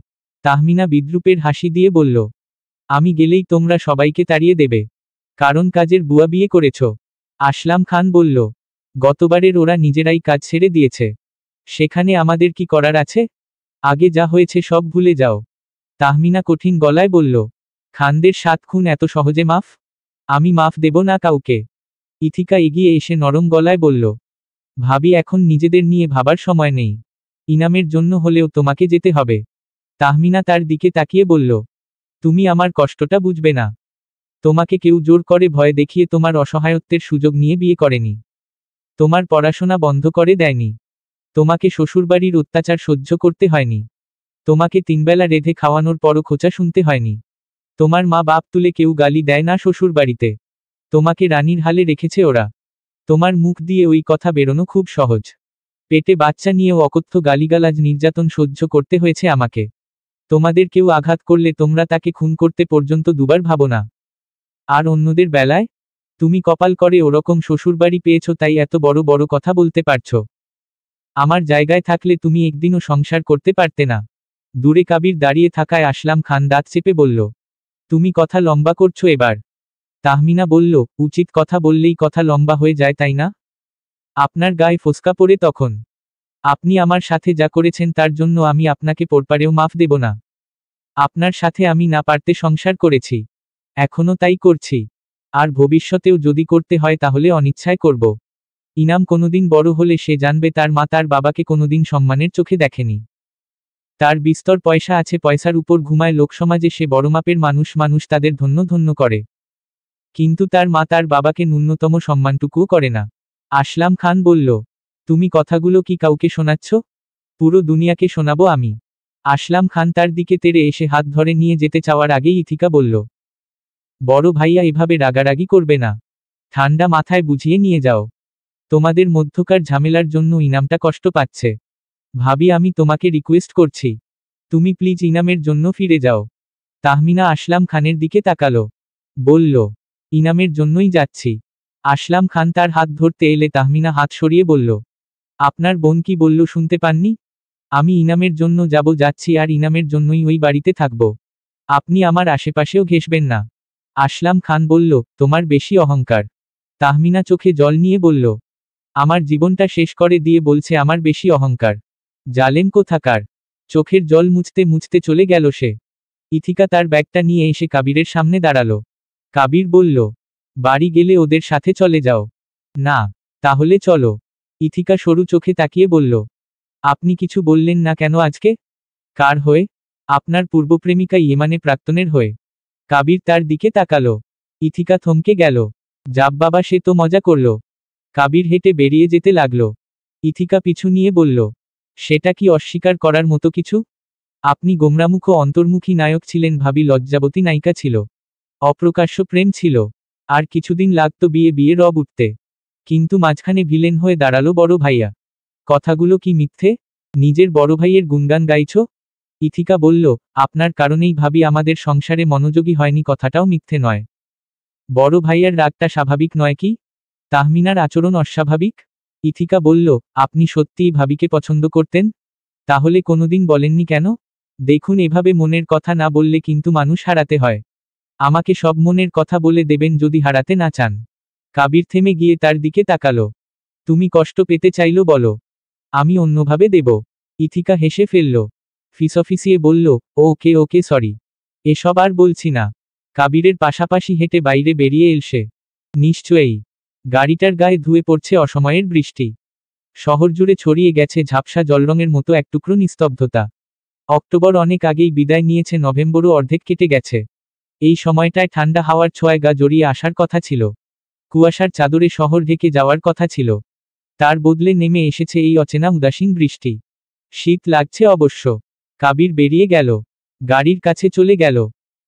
B: তাহমিনা বিদ্রুপের হাসি দিয়ে বলল, আমি গেলেই তোমরা সবাইকে তাড়িয়ে দেবে, কারণ কাজের বুয়া বিয়ে করেছ। আসলাম খান বলল, গতবারের ওরা নিজেরাই কাজ ছেড়ে দিয়েছে। সেখানে আমাদের কি করার আছে? আগে যা হয়েছে সব ভুলে যাও। তাহমিনা কঠিন গলায় বলল, খানদের 7 খুন এত সহজে মাফ? আমি মাফ দেব না কাউকে। ইথিকা এগিয়ে এসে নরম গলায় বলল, ভাবি, এখন নিজেদের নিয়ে ভাবার সময় নেই। ইনামের জন্য হলেও তোমাকে যেতে হবে। তাহমিনা তার দিকে তাকিয়ে বলল, তুমি আমার কষ্টটা বুঝবে না। তোমাকে কেউ জোর করে ভয় দেখিয়ে তোমার অসহায়ত্বের সুযোগ নিয়ে বিয়ে করেনি। তোমার পড়াশোনা বন্ধ করে দেয়নি। তোমাকে শ্বশুরবাড়ির অত্যাচার সহ্য করতে হয়নি। তোমাকে 3 বেলা রেঁধে খাওয়ানোর পরও খোঁচা শুনতে হয়নি। তোমার মা বাপ তুলে কেউ গালি দেয় না শ্বশুরবাড়িতে। তোমাকে রানীর হালে রেখেছে ওরা। তোমার মুখ দিয়ে ওই কথা বেরোনো খুব সহজ। পেটে বাচ্চা নিয়েও অকথ্য গালিগালাজ নির্যাতন সহ্য করতে হয়েছে আমাকে। তোমাদের কেউ আঘাত করলে তোমরা তাকে খুন করতে পর্যন্ত দুবার ভাবো না। আর অন্যদের বেলায়? তুমি কপাল করে ওরকম শ্বশুরবাড়ি পেয়েছ, তাই এত বড় বড় কথা বলতে পারছো। আমার জায়গায় থাকলে তুমি একদিনও সংসার করতে পারতে না। দূরে কাবির দাঁড়িয়ে থাকায় আসলাম খান দাঁত চেপে বলল, তুমি কথা লম্বা করছো এবার। তাহমিনা বলল, উচিত কথা বললেই কথা লম্বা হয়ে যায় তাই না? আপনার গায়ে ফোসকা পড়ে তখন। আপনি আমার সাথে যা করেছেন তার জন্য আমি আপনাকে পরপারেও মাফ দেব না। আপনার সাথে আমি না পারতে সংসার করেছি, এখনো তাই করছি, আর ভবিষ্যতেও যদি করতে হয় তাহলে অনিচ্ছায় করব। ইনাম কোনোদিন বড় হলে সে জানবে তার মা তার বাবাকে কোনোদিন সম্মানের চোখে দেখেনি। তার বিস্তর পয়সা আছে, পয়সার উপর ঘুমায় লোকসমাজে, সে বড় মাপের মানুষ, মানুষ তাদের ধন্য ধন্য করে, কিন্তু তার মা তার বাবাকে ন্যূনতম সম্মানটুকুও করে না। আসলাম খান বলল, তুমি কথাগুলো কি কাউকে শোনাচ্ছ? পুরো দুনিয়াকে শোনাবো আমি। আসলাম খান তার দিকে তেড়ে এসে হাত ধরে নিয়ে যেতে চাওয়ার আগেই ইথিকা বলল, বড় ভাইয়া এভাবে রাগারাগি করবে না, ঠান্ডা মাথায় বুঝিয়ে নিয়ে যাও। তোমাদের মধ্যকার ঝামেলার জন্য ইনামটা কষ্ট পাচ্ছে। ভাবি, আমি তোমাকে রিকোয়েস্ট করছি, তুমি প্লিজ ইনামের জন্য ফিরে যাও। তাহমিনা আসলাম খানের দিকে তাকালো, বলল, ইনামের জন্যই যাচ্ছি। আসলাম খান তার হাত ধরতে এলে তাহমিনা হাত সরিয়ে বলল, আপনার বোন কি বলল শুনতে পাননি? আমি ইনামের জন্য যাচ্ছি, আর ইনামের জন্যই ওই বাড়িতে থাকব। আপনি আমার আশেপাশেও ঘেঁষবেন না। আসলাম খান বলল, তোমার বেশি অহংকার। তাহমিনা চোখে জল নিয়ে বলল, আমার জীবনটা শেষ করে দিয়ে বলছে আমার বেশি অহংকার। জালেম কোথাকার। চোখের জল মুছতে মুছতে চলে গেল সে। ইথিকা তার ব্যাগটা নিয়ে এসে কাবিরের সামনে দাঁড়ালো। কাবির বলল, বাড়ি গেলে ওদের সাথে চলে যাও। না, তাহলে চলো। ইথিকা সরু চোখে তাকিয়ে বলল, আপনি কিছু বললেন না কেন আজকে? কার হয়ে? আপনার পূর্বপ্রেমিকা ইয়েমানে প্রাক্তনের হয়ে। কাবির তার দিকে তাকালো। ইথিকা থমকে গেল। যাব বাবা, সে তো মজা করল। কাবির হেঁটে বেরিয়ে যেতে লাগলো। ইথিকা পিছু নিয়ে বলল, সেটা কি অস্বীকার করার মতো কিছু? আপনি গোমরামুখ ও অন্তর্মুখী নায়ক ছিলেন, ভাবি লজ্জাবতী নায়িকা ছিল। অপ্রকাশ্য প্রেম ছিল। আর কিছুদিন লাগতো বিয়ে রব উঠতে, কিন্তু মাঝখানে ভিলেন হয়ে দাঁড়ালো বড় ভাইয়া। কথাগুলো কি মিথ্যে? নিজের বড় ভাইয়ের গুণগান গাইছ? ইথিকা বলল, আপনার কারণেই ভাবি আমাদের সংসারে মনোযোগী হয়নি, কথাটাও মিথ্যে নয়। বড় ভাইয়ার রাগটা স্বাভাবিক নয় কি? তাহমিনার আচরণ অস্বাভাবিক? ইথিকা বলল, আপনি সত্যিই ভাবিকে পছন্দ করতেন? তাহলে কোনোদিন বলেননি কেন? দেখুন, এভাবে মনের কথা না বললে কিন্তু মানুষ হারাতে হয়। আমাকে সব মনের কথা বলে দেবেন যদি হারাতে না চান। কাবির থেমে গিয়ে তার দিকে তাকালো। তুমি কষ্ট পেতে চাইলো বলো, আমি অন্যভাবে দেব। ইথিকা হেসে ফেলল। ফিসফিসিয়ে বলল, ওকে ওকে, সরি, এসব আর বলছি না। কাবিরের পাশাপাশি হেঁটে বাইরে বেরিয়ে এল সে। নিশ্চয়ই। গাড়িটার গায়ে ধুয়ে পড়ছে অসময়ের বৃষ্টি। শহর জুড়ে ছড়িয়ে গেছে ঝাপসা জলরঙের মতো এক টুকরো নিস্তব্ধতা। অক্টোবর অনেক আগেই বিদায় নিয়েছে, নভেম্বরও অর্ধেক কেটে গেছে। এই সময়টায় ঠান্ডা হাওয়ার ছোঁয়ায় গা জড়িয়ে আসার কথা ছিল। কুয়াশার চাদরে শহর ঢেকে যাওয়ার কথা ছিল। তার বদলে নেমে এসেছে এই অচেনা উদাসীন বৃষ্টি। শীত লাগছে অবশ্য। কাবির বেরিয়ে গেল। গাড়ির কাছে চলে গেল।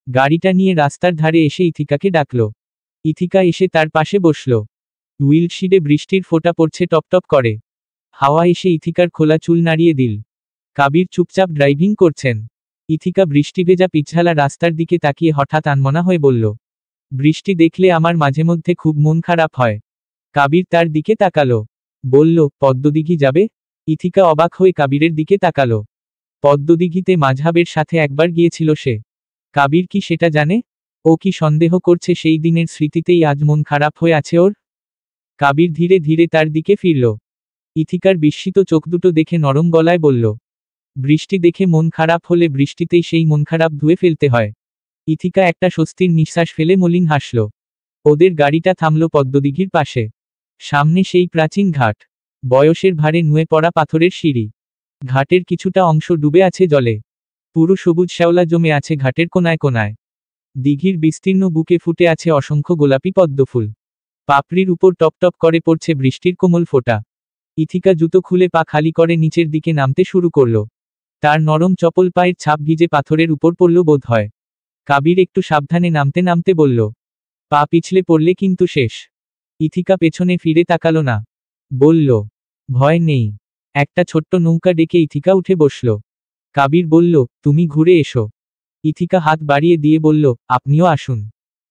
B: গাড়িটা নিয়ে রাস্তার ধারে এসে ইথিকাকে ডাকল। ইথিকা এসে তার পাশে বসল। উইন্ডশিডে বৃষ্টির ফোঁটা পড়ছে টপটপ করে। হাওয়া এসে ইথিকার খোলা চুল নাড়িয়ে দিল। কাবির চুপচাপ ড্রাইভিং করছেন। ইথিকা বৃষ্টি ভেজা পিছালা রাস্তার দিকে তাকিয়ে হঠাৎ আনমনা হয়ে বলল, বৃষ্টি দেখলে আমার মাঝে মধ্যে খুব মন খারাপ হয়। কাবির তার দিকে তাকালো। বলল, পদ্মদিঘি যাবে? ইথিকা অবাক হয়ে কাবিরের দিকে তাকালো। পদ্মদিঘিতে মাঝহাবের সাথে একবার গিয়েছিল সে। কাবির কি সেটা জানে? ও কি সন্দেহ করছে সেই দিনের স্মৃতিতেই আজ মন খারাপ হয়ে আছে ওর? কাবির ধীরে ধীরে তার দিকে ফিরল। ইথিকার বিস্মিত চোখ দুটো দেখে নরম গলায় বলল, বৃষ্টি দেখে মন খারাপ হলে বৃষ্টিতেই সেই মন খারাপ ধুয়ে ফেলতে হয়। ইথিকা একটা স্বস্তির নিঃশ্বাস ফেলে মলিন হাসল। ওদের গাড়িটা থামল পদ্মদিঘির পাশে। সামনে সেই প্রাচীন ঘাট। বয়সের ভারে নুয়ে পড়া পাথরের সিঁড়ি। ঘাটের কিছুটা অংশ ডুবে আছে জলে। পুরো সবুজ শ্যাওলা জমে আছে ঘাটের কোনায় কোনায়। দিঘির বিস্তীর্ণ বুকে ফুটে আছে অসংখ্য গোলাপি পদ্মফুল। পাপড়ির উপর টপটপ করে পড়ছে বৃষ্টির কোমল ফোঁটা। ইথিকা জুতো খুলে পা খালি করে নিচের দিকে নামতে শুরু করল। তার নরম চপল পায়ের ছাপ ভিজে পাথরের উপর পড়ল বোধ হয়। কাবির একটু সাবধানে নামতে নামতে বলল, পা পিছলে পড়লে কিন্তু শেষ। ইথিকা পেছনে ফিরে তাকালো না। বলল, ভয় নেই। একটা ছোট্ট নৌকা ডেকে ইথিকা উঠে বসল। কাবির বলল, তুমি ঘুরে এসো। ইথিকা হাত বাড়িয়ে দিয়ে বলল, আপনিও আসুন।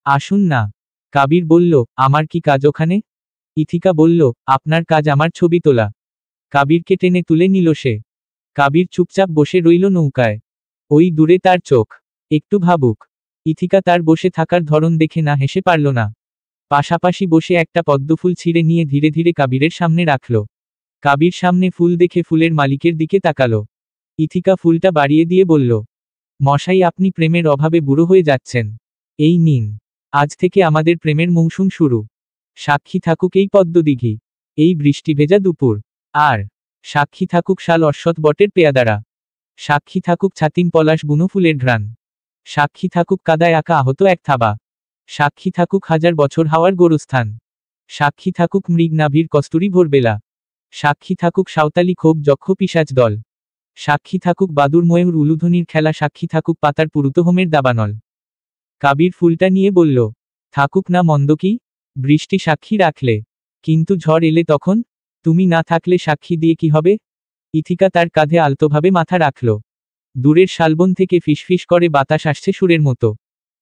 B: আসুন না। কাবির বলল, আমার কি কাজ ওখানে? ইথিকা বলল, আপনার কাজ আমার ছবি তোলা। কাবিরকে টেনে তুলে নিল সে। কাবির চুপচাপ বসে রইল নৌকায়। ওই দূরে তার চোখ একটু ভাবুক। ইথিকা তার বসে থাকার ধরন দেখে না হেসে পারল না। পাশাপাশি বসে একটা পদ্মফুল ছিঁড়ে নিয়ে ধীরে ধীরে কাবিরের সামনে রাখল। কাবির সামনে ফুল দেখে ফুলের মালিকের দিকে তাকালো। ইথিকা ফুলটা বাড়িয়ে দিয়ে বলল, মশাই, আপনি প্রেমের অভাবে বুড়ো হয়ে যাচ্ছেন। এই নিন, আজ থেকে আমাদের প্রেমের মৌসুম শুরু। সাক্ষী থাকুক এই পদ্মদিঘি, এই বৃষ্টি ভেজা দুপুর, আর সাক্ষী থাকুক শাল অশ্বত্থ বটের পেয়াদারা। সাক্ষী থাকুক ছাতিম পলাশ বুনো ফুলের ঘ্রাণ। সাক্ষী থাকুক কাদায় আঁকা আহত এক থাবা। সাক্ষী থাকুক হাজার বছর হাওয়ার গোরস্থান। সাক্ষী থাকুক মৃগ নাভির কস্তুরী ভোরবেলা। সাক্ষী থাকুক সাঁওতালি ক্ষোভ যক্ষ পিশাচ দল। সাক্ষী থাকুক বাদুর ময়ূর উলুধ্বনির খেলা। সাক্ষী থাকুক পাতার পুরুতোহমের দাবানল। কাবির ফুলটা নিয়ে বলল, থাকুক না মন্দ কি, বৃষ্টি সাক্ষী রাখলে, কিন্তু ঝড় এলে তখন? তুমি না থাকলে সাক্ষী দিয়ে কি হবে? ইথিকা তার কাঁধে আলতোভাবে মাথা রাখল। দূরের শালবন থেকে ফিসফিস করে বাতাস আসছে সুরের মতো।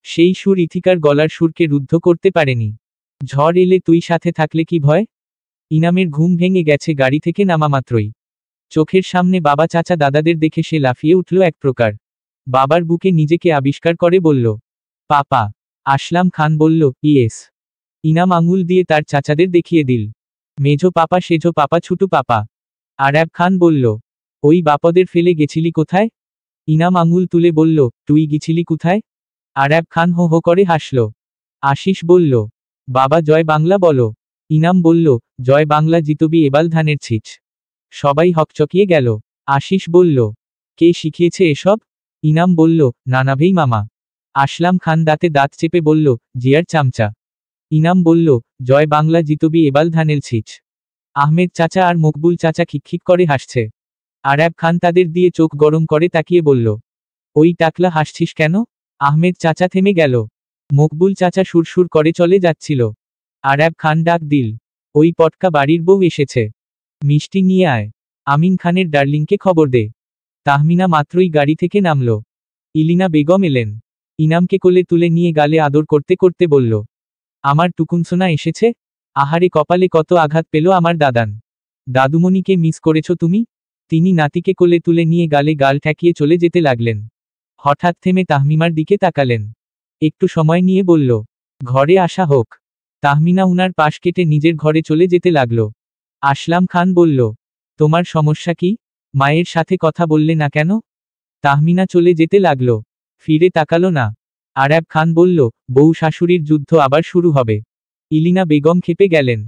B: সেই সুর ইথিকার গলার সুরকে রুদ্ধ করতে পারেনি। ঝড় এলে তুই সাথে থাকলে কি ভয়? ইনামের ঘুম ভেঙে গেছে গাড়ি থেকে নামা মাত্রই। চোখের সামনে বাবা চাচা দাদাদের দেখে সে লাফিয়ে উঠল এক প্রকার। বাবার বুকে নিজেকে আবিষ্কার করে বলল, পাপা। আসলাম খান বলল, ইয়েস। ইনাম আঙুল দিয়ে তার চাচাদের দেখিয়ে দিল, মেঝো পাপা, সেজো পাপা, ছুটু পাপা। আরাব খান বলল, ওই বাপদের ফেলে গেছিলি কোথায়? ইনাম আঙুল তুলে বলল, তুই গেছিলি কোথায়? আরাব খান হো হো করে হাসল। আশিস বলল, বাবা জয় বাংলা বলো। ইনাম বলল, জয় বাংলা জিতবি এবাল ধানের ছিচ। সবাই হকচকিয়ে গেল। আশিস বলল, কে শিখিয়েছে এসব? ইনাম বলল, নানাভেই মামা। আসলাম খান দাঁতে দাঁত চেপে বলল, জিয়ার চামচা। ইনাম বলল, জয় বাংলা জিতবি এবাল ধানের ছিচ। আহমেদ চাচা আর মকবুল চাচা খিকখিক করে হাসছে। আরাব খান তাদের দিয়ে চোখ গরম করে তাকিয়ে বলল, ওই টাকলা হাসছিস কেন? আহমেদ চাচা থেমে গেল। মকবুল চাচা সুরসুর করে চলে যাচ্ছিল। আরাব খান ডাক দিল, ওই পটকা বাড়ির বউ এসেছে, মিষ্টি নিয়ে আয়। আমিন খানের ডার্লিংকে খবর দে। তাহমিনা মাত্রই গাড়ি থেকে নামল। ইলিনা বেগম এলেন। ইনামকে কোলে তুলে নিয়ে গালে আদর করতে করতে বলল, আমার টুকুনসোনা এসেছে। আহারে কপালে কত আঘাত পেল আমার দাদান। দাদুমণিকে মিস করেছ তুমি? তিনি নাতিকে কোলে তুলে নিয়ে গালে গাল ঠেকিয়ে চলে যেতে লাগলেন। হঠাৎ থেমে তাহমিমার দিকে তাকালেন। একটু সময় নিয়ে বলল, ঘরে আসা হোক। তাহমিনা উনার পাশ কেটে নিজের ঘরে চলে যেতে লাগল। আসলাম খান বলল, তোমার সমস্যা কি? মায়ের সাথে কথা বললে না কেন? তাহমিনা চলে যেতে লাগল, ফিরে তাকালো না। আরাব খান বলল, বউ শাশুড়ির যুদ্ধ আবার শুরু হবে। ইলিনা বেগম খেপে গেলেন,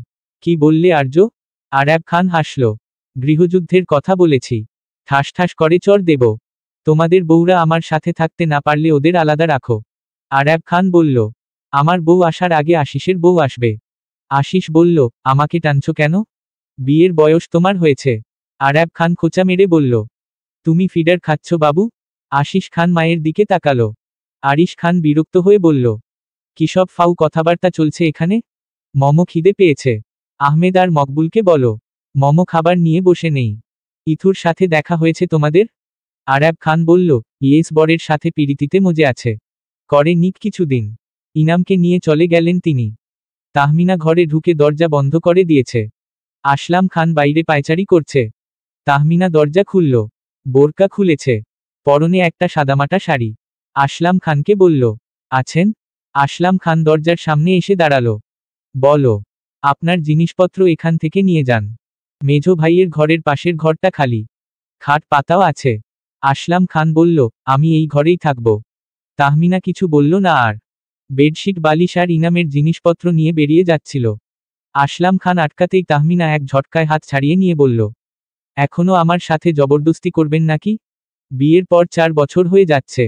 B: কি বললে আর্য? আরাব খান হাসল, গৃহযুদ্ধের কথা বলেছি। ঠাস ঠাস করে চর দেব। তোমাদের বউরা আমার সাথে থাকতে না পারলে ওদের আলাদা রাখো। আরাব খান বলল, আমার বউ আসার আগে আশিসের বউ আসবে। আশিস বলল, আমাকে টানছো কেন? বিয়ের বয়স তোমার হয়েছে। আরাব খান খোঁচা মেরে বলল, তুমি ফিডার খাচ্ছ বাবু? আশিস খান মায়ের দিকে তাকালো। আরিশ খান বিরক্ত হয়ে বলল, কিসব ফাউ কথাবার্তা চলছে এখানে? মমো খিদে পেয়েছে। আহমেদ আর মকবুলকে বলো, মমো খাবার নিয়ে বসে নেই। ইথুর সাথে দেখা হয়েছে তোমাদের? আরাব খান বলল, ইয়েস, বরের সাথে পিরিতিতে মজে আছে। করে নিক কিছুদিন। ইনামকে নিয়ে চলে গেলেন তিনি। তাহমিনা ঘরে ঢুকে দরজা বন্ধ করে দিয়েছে। আসলাম খান বাইরে পায়চারি করছে। তাহমিনা দরজা খুলল, বোরকা খুলেছে, পরনে একটা সাদামাটা শাড়ি। আসলাম খানকে বলল, আছেন? আসলাম খান দরজার সামনে এসে দাঁড়ালো। বলো, আপনার জিনিসপত্র এখান থেকে নিয়ে যান। মেঝো ভাইয়ের ঘরের পাশের ঘরটা খালি, খাট পাতাও আছে। আসলাম খান বলল, আমি এই ঘরেই থাকব। তাহমিনা কিছু বলল না আর। বেডশিট বালিশ আর ইনামের জিনিসপত্র নিয়ে বেরিয়ে যাচ্ছিল। আসলাম খান আটকাতেই তাহমিনা এক ঝটকায় হাত ছাড়িয়ে নিয়ে বলল, এখনো আমার সাথে জবরদস্তি করবেন নাকি? বিয়ের পর 4 বছর হয়ে যাচ্ছে,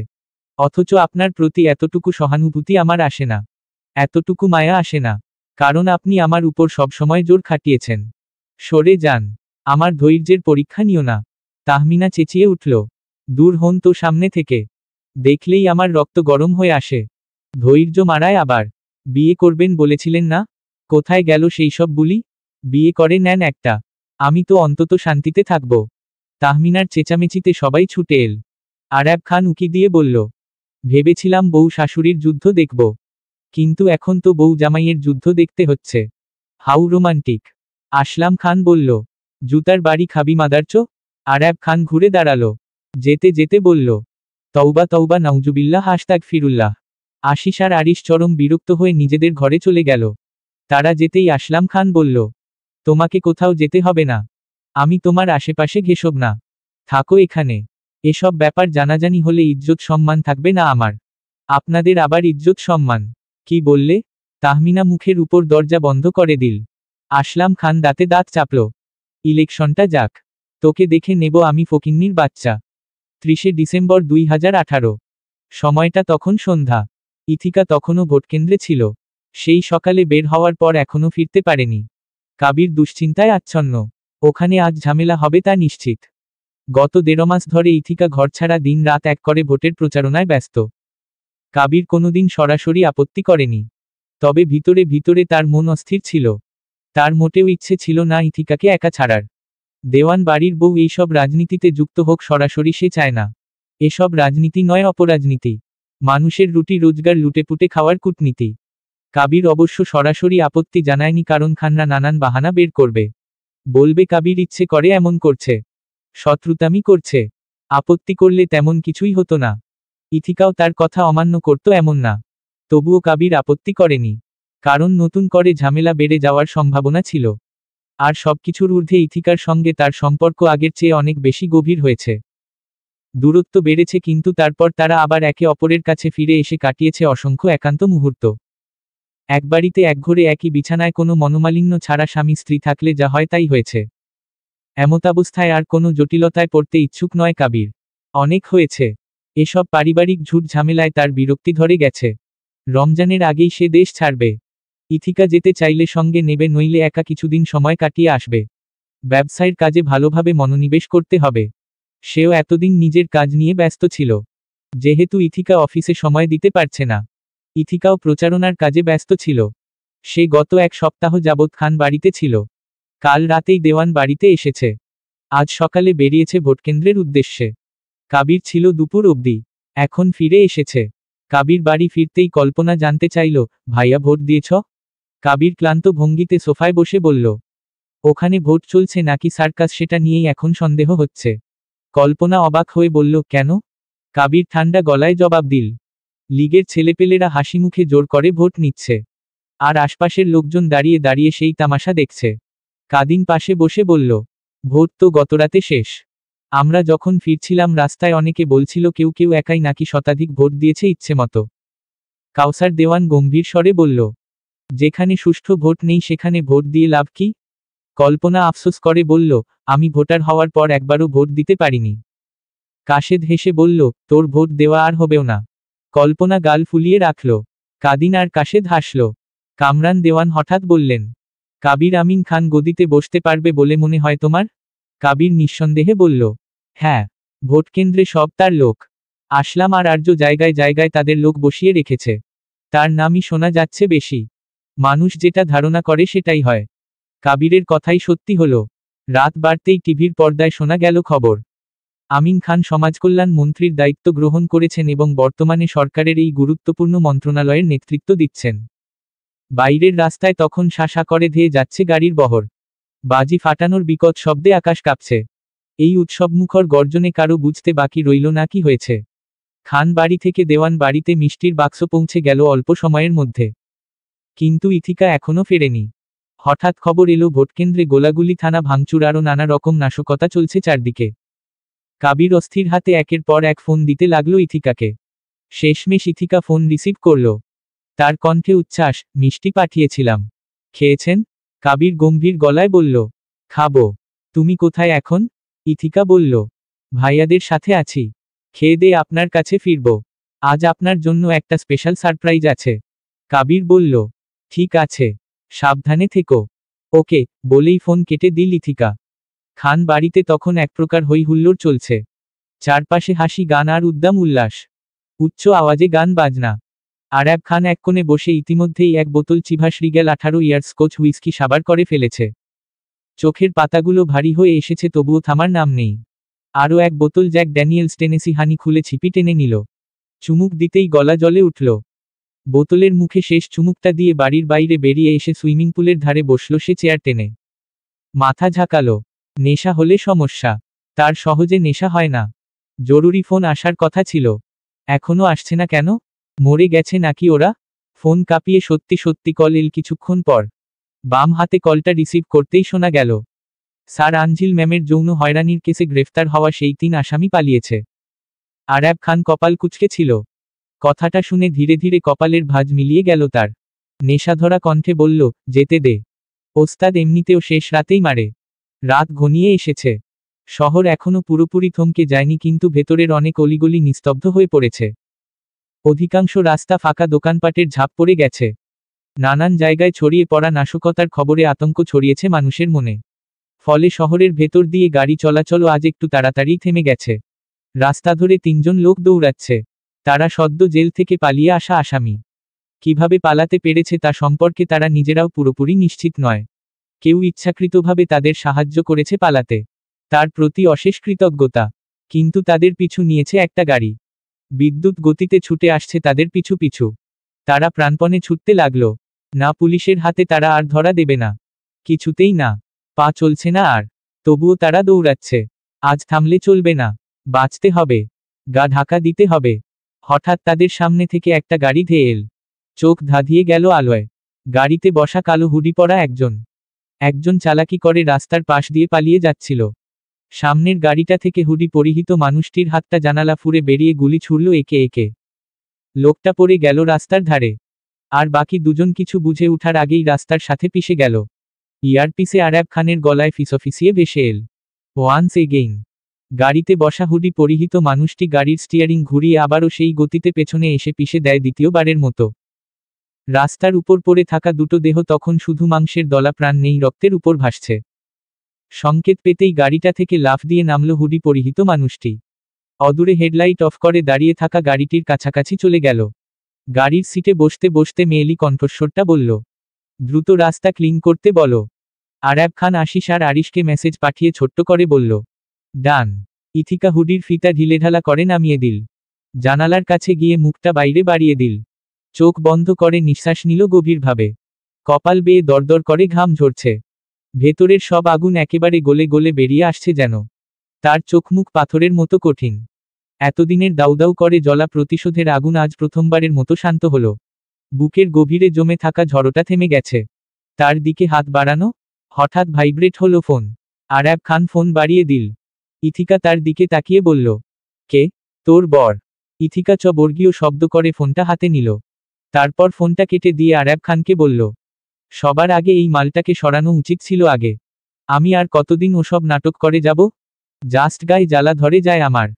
B: অথচ আপনার প্রতি এতটুকু সহানুভূতি আমার আসে না, এতটুকু মায়া আসে না। কারণ আপনি আমার উপর সবসময় জোর খাটিয়েছেন। সরে যান, আমার ধৈর্যের পরীক্ষা নিও না। তাহমিনা চেঁচিয়ে উঠল, দূর হন তো সামনে থেকে, দেখলেই আমার রক্ত গরম হয়ে আসে। ধৈর্য মারায় আবার। বিয়ে করবেন বলেছিলেন না? কোথায় গেল সেই সব বুলি? বিয়ে করে নেন একটা, আমি তো অন্তত শান্তিতে থাকব। তাহমিনার চেঁচামেচিতে সবাই ছুটে এল। আরাব খান উকি দিয়ে বলল, ভেবেছিলাম বউ শাশুড়ির যুদ্ধ দেখব, কিন্তু এখন তো বউ জামাইয়ের যুদ্ধ দেখতে হচ্ছে। How romantic. আসলাম খান বলল, জুতার বাড়ি খাবি মাদারচো? আরাব খান ঘুরে দাঁড়ালো। যেতে যেতে বলল, তওবা তওবা নাউজুবিল্লাহ আস্তাগফিরুল্লাহ। আশিস আর আরিশ চরম বিরক্ত হয়ে নিজেদের ঘরে চলে গেল। তারা যেতেই আসলাম খান বলল, তোমাকে কোথাও যেতে হবে না। আমি তোমার আশেপাশে ঘেসব না। থাকো এখানে। এসব ব্যাপার জানাজানি হলে ইজ্জত সম্মান থাকবে না আমার। আপনাদের আবার ইজ্জত সম্মান? কি বললে? তাহমিনা মুখের উপর দরজা বন্ধ করে দিল। আসলাম খান দাঁতে দাঁত চাপল। ইলেকশনটা যাক, তোকে দেখে নেব আমি ফকিন্নির বাচ্চা। 30শে ডিসেম্বর 2018। সময়টা তখন সন্ধ্যা। ইথিকা তখনও ভোটকেন্দ্রে ছিল। সেই সকালে বের হওয়ার পর এখনো ফিরতে পারেনি। কাবির দুশ্চিন্তায় আচ্ছন্ন। ওখানে আজ ঝামেলা হবে তা নিশ্চিত। গত 1.5 মাস ধরে ইথিকা ঘরছাড়া দিন রাত এক করে ভোটের প্রচারণায় ব্যস্ত। কাবির কোনোদিন সরাসরি আপত্তি করেনি, তবে ভিতরে ভিতরে তার মন অস্থির ছিল। তার মোটেও ইচ্ছে ছিল না ইথিকাকে একা ছাড়ার। দেওয়ান বাড়ির বউ এইসব রাজনীতিতে যুক্ত হোক সরাসরি সে চায় না। এসব রাজনীতি নয়, অপরাজনীতি। মানুষের রুটি রোজগার লুটেপুটে খাওয়ার কূটনীতি। কাবির অবশ্য সরাসরি আপত্তি জানায়নি, কারণ খানরা নানান বাহানা বের করবে। বলবে কাবির ইচ্ছে করে এমন করছে, শত্রুতামি করছে। আপত্তি করলে তেমন কিছুই হতো না। ইথিকাও তার কথা অমান্য করত এমন না। তবুও কাবির আপত্তি করেনি, কারণ নতুন করে ঝামেলা বেড়ে যাওয়ার সম্ভাবনা ছিল। আর সবকিছুর ঊর্ধ্বে ইথিকার সঙ্গে তার সম্পর্ক আগের চেয়ে অনেক বেশি গভীর হয়েছে। দূরত্ব বেড়েছে, কিন্তু তারপর তারা আবার একে অপরের কাছে ফিরে এসে কাটিয়েছে অসংখ্য একান্ত মুহূর্ত। এক বাড়িতে একঘরে একই বিছানায় কোনো মনোমালিন্য ছাড়া স্বামী স্ত্রী থাকলে যা হয় তাই হয়েছে। এমতাবস্থায় আর কোনো জটিলতায় পড়তে ইচ্ছুক নয় কাবির। অনেক হয়েছে এসব পারিবারিক ঝুট ঝামেলায়, তার বিরক্তি ধরে গেছে। রমজানের আগেই সে দেশ ছাড়বে। ইথিকা যেতে চাইলে সঙ্গে নেবে, নইলে একা কিছুদিন সময় কাটিয়ে আসবে। ব্যবসায়ের কাজে ভালোভাবে মনোনিবেশ করতে হবে। সেও এতদিন নিজের কাজ নিয়ে ব্যস্ত ছিল। যেহেতু ইথিকা অফিসে সময় দিতে পারছে না, ইথিকাও প্রচারণার কাজে ব্যস্ত ছিল। সে গত 1 সপ্তাহ যাবৎ খান বাড়িতে ছিল। কাল রাতেই দেওয়ান বাড়িতে এসেছে। আজ সকালে বেরিয়েছে ভোটকেন্দ্রের উদ্দেশ্যে। কাবির ছিল দুপুর অবধি, এখন ফিরে এসেছে। কাবির বাড়ি ফিরতেই কল্পনা জানতে চাইল, ভাইয়া ভোট দিয়েছ? কাবির ক্লান্ত ভঙ্গিতে সোফায় বসে বলল, ওখানে ভোট চলছে নাকি সার্কাস সেটা নিয়েই এখন সন্দেহ হচ্ছে। কল্পনা অবাক হয়ে বলল, কেন? কাবির ঠান্ডা গলায় জবাব দিল, লীগের ছেলেপেলেরা হাসিমুখে জোর করে ভোট নিচ্ছে, আর আশপাশের লোকজন দাঁড়িয়ে দাঁড়িয়ে সেই তামাশা দেখছে। কাদিন পাশে বসে বলল, ভোট তো গতরাতে শেষ। আমরা যখন ফিরছিলাম রাস্তায় অনেকে বলছিল কেউ কেউ একাই নাকি শতাধিক ভোট দিয়েছে ইচ্ছে মতো। কাউসার দেওয়ান গম্ভীর স্বরে বলল, যেখানে সুষ্ঠু ভোট নেই সেখানে ভোট দিয়ে লাভ কি? কল্পনা আফসোস করে বলল, আমি ভোটার হওয়ার পর একবারও ভোট দিতে পারিনি। কাশেদ হেসে বলল, তোর ভোট দেওয়া আর হবেও না। কল্পনা গাল ফুলিয়ে রাখল। কাদিন আর কাশেদ হাসল। কামরান দেওয়ান হঠাৎ বললেন, কাবির আমিন খান গদিতে বসতে পারবে বলে মনে হয় তোমার? কাবির নিঃসন্দেহে বলল, হ্যাঁ, ভোটকেন্দ্রে সব তার লোক। আসলাম আর আর্য জায়গায় জায়গায় তাদের লোক বসিয়ে রেখেছে। তার নামই শোনা যাচ্ছে বেশি। মানুষ যেটা ধারণা করে সেটাই হয়। কাবিরের কথাই সত্যি হলো। রাত বাড়তেই টিভির পর্দায় শোনা গেল খবর, আমিন খান সমাজকল্যাণ মন্ত্রীর দায়িত্ব গ্রহণ করেছেন এবং বর্তমানে সরকারের এই গুরুত্বপূর্ণ মন্ত্রণালয়ের নেতৃত্ব দিচ্ছেন। বাইরের রাস্তায় তখন শাসা করে ধেয়ে যাচ্ছে গাড়ির বহর। বাজি ফাটানোর বিকট শব্দে আকাশ কাঁপছে। এই উৎসবমুখর গর্জনে কারো বুঝতে বাকি রইল না কি হয়েছে। খান বাড়ি থেকে দেওয়ান বাড়িতে মিষ্টির বাক্স পৌঁছে গেল অল্প সময়ের মধ্যে। কিন্তু ইথিকা এখনো ফেরেনি। হঠাৎ খবর এলো ভোটকেন্দ্রে গোলাগুলি, থানা ভাঙচুর, আরও নানা রকম নাশকতা চলছে চারদিকে। কাবির অস্থির হাতে একের পর এক ফোন দিতে লাগলো ইথিকাকে। শেষমেশ ইথিকা ফোন রিসিভ করল। তার কণ্ঠে উচ্ছ্বাস, মিষ্টি পাঠিয়েছিলাম, খেয়েছেন? কাবির গম্ভীর গলায় বলল, খাবো। তুমি কোথায় এখন? ইথিকা বলল, ভাইয়াদের সাথে আছি, খেয়ে দিয়ে আপনার কাছে ফিরব। আজ আপনার জন্য একটা স্পেশাল সারপ্রাইজ আছে। কাবির বলল, ঠিক আছে, সাবধানে থেকো। ওকে, বলেই ফোন কেটে দিল ইথিকা। খান বাড়িতে তখন এক প্রকার হই হুল্লোড় চলছে। চারপাশে হাসি, গান আর উদ্দাম উল্লাস। উচ্চ আওয়াজে গান বাজনা। আরাব খান এক কোণে বসে ইতিমধ্যেই এক বোতল চিভাস রিগেল 18 ইয়ার্স স্কচ হুইস্কি সাবার করে ফেলেছে। চোখের পাতাগুলো ভারী হয়ে এসেছে, তবুও থামার নাম নেই। আরও এক বোতল জ্যাক ড্যানিয়েলস টেনেসি হানি খুলে ছিপি টেনে নিল। চুমুক দিতেই গলা জ্বলে উঠল। বোতলের মুখে শেষ চুমুকটা দিয়ে বাড়ির বাইরে বেরিয়ে এসে সুইমিং পুলের ধারে বসল সে চেয়ার টেনে। মাথা ঝাঁকালো। নেশা হলে সমস্যা। তার সহজে নেশা হয় না। জরুরি ফোন আসার কথা ছিল। এখনো আসছে না কেন? মরে গেছে নাকি ওরা? ফোন কাঁপিয়ে সত্যি সত্যি কল এল কিছুক্ষণ পর। বাম হাতে কলটা রিসিভ করতেই শোনা গেল, স্যার আঞ্জিল ম্যামের যৌন হয়রানির কেসে গ্রেফতার হওয়া সেই 3 আসামি পালিয়েছে। আরাব খান কপাল কুঁচকে ছিল। কথাটা শুনে ধীরে ধীরে কপালের ভাঁজ মিলিয়ে গেল তার। নেশাধরা কণ্ঠে বলল, যেতে দে। ওস্তাদ এমনিতেও শেষ রাতেই মারে। রাত ঘনিয়ে এসেছে। শহর এখনো পুরোপুরি থমকে যায়নি, কিন্তু ভেতরের অনেক অলিগলি নিস্তব্ধ হয়ে পড়েছে। অধিকাংশ রাস্তা ফাঁকা, দোকানপাটের ঝাঁপ পড়ে গেছে। নানান জায়গায় ছড়িয়ে পড়া নাশকতার খবরে আতঙ্ক ছড়িয়েছে মানুষের মনে। ফলে শহরের ভেতর দিয়ে গাড়ি চলাচলও আজ একটু তাড়াতাড়ি থেমে গেছে। রাস্তা ধরে 3 জন লোক দৌড়াচ্ছে। তারা সদ্য জেল থেকে পালিয়ে আসা আসামি। কিভাবে পালাতে পেরেছে তা সম্পর্কে তারা নিজেরাও পুরোপুরি নিশ্চিত নয়। কেউ ইচ্ছাকৃতভাবে তাদের সাহায্য করেছে পালাতে। তার প্রতি অশেষ কৃতজ্ঞতা। কিন্তু তাদের পিছু নিয়েছে একটা গাড়ি। বিদ্যুৎ গতিতে ছুটে আসছে তাদের পিছু পিছু। তারা প্রাণপণে ছুটতে লাগলো। না, পুলিশের হাতে তারা আর ধরা দেবে না। কিছুতেই না। পা চলছে না আর। তবুও তারা দৌড়াচ্ছে। আজ থামলে চলবে না। বাঁচতে হবে। গা ঢাকা দিতে হবে। হঠাৎ তাদের সামনে থেকে একটা গাড়ি ধেয়ে এল। চোখ ধাঁধিয়ে গেল আলোয়। গাড়িতে বসা কালো হুডি পরা একজন চালাকি করে রাস্তার পাশ দিয়ে পালিয়ে যাচ্ছিল। সামনের গাড়িটা থেকে হুডি পরিহিত মানুষটির হাতটা জানালা ফুঁড়ে বেরিয়ে গুলি ছুড়ল একে একে। লোকটা পড়ে গেল রাস্তার ধারে। আর বাকি 2 জন কিছু বুঝে উঠার আগেই রাস্তার সাথে পিষে গেল। ইয়ারপিসে আরাব খানের গলায় ফিসফিসিয়ে ভেসে এল, ওয়ান্স এগেইন। গাড়িতে বসা হুডি পরিহিত মানুষটি গাড়ির স্টিয়ারিং ঘুরিয়ে আবারও সেই গতিতে পেছনে এসে পিষে দেয় দ্বিতীয়বারের মতো। রাস্তার উপর পড়ে থাকা 2টো দেহ তখন শুধু মাংসের দলা, প্রাণ নেই, রক্তের উপর ভাসছে। সংকেত পেতেই গাড়িটা থেকে লাফ দিয়ে নামল হুডি পরিহিত মানুষটি। অদূরে হেডলাইট অফ করে দাঁড়িয়ে থাকা গাড়িটির কাছাকাছি চলে গেল। গাড়ির সিটে বসতে বসতে মেয়েলি কণ্ঠস্বরটা বলল, দ্রুত রাস্তা ক্লিন করতে বলো। আরাব খান আশিস আর আরিশকে মেসেজ পাঠিয়ে ছোট্ট করে বলল, ডান। ইথিকা হুডির ফিতা ঢিলেঢালা করে নামিয়ে দিল। জানালার কাছে গিয়ে মুখটা বাইরে বাড়িয়ে দিল। চোখ বন্ধ করে নিঃশ্বাস নিল গভীরভাবে। কপাল বেয়ে দরদর করে ঘাম ঝরছে। ভেতরের সব আগুন একেবারে গলে গলে বেরিয়ে আসছে যেন। তার চোখমুখ পাথরের মতো কঠিন। এতদিনের দাউদাউ করে জ্বলা প্রতিশোধের আগুন আজ প্রথমবারের মতো শান্ত হলো। বুকের গভীরে জমে থাকা ঝড়টা থেমে গেছে। তার দিকে হাত বাড়ানো। হঠাৎ ভাইব্রেট হলো ফোন। আরাব খান ফোন বাড়িয়ে দিল। ইথিকা তার দিকে তাকিয়ে বলল, কে? তোর বর। ইথিকা বর্গীয় শব্দ করে ফোনটা হাতে নিল। তারপর ফোনটা কেটে দিয়ে আরাব খানকে বলল, সবার আগে এই মালটাকে সরানো উচিত ছিল আগে। আমি আর কতদিন ওসব নাটক করে যাব? জাস্ট গায়ে জ্বালা ধরে যায় আমার।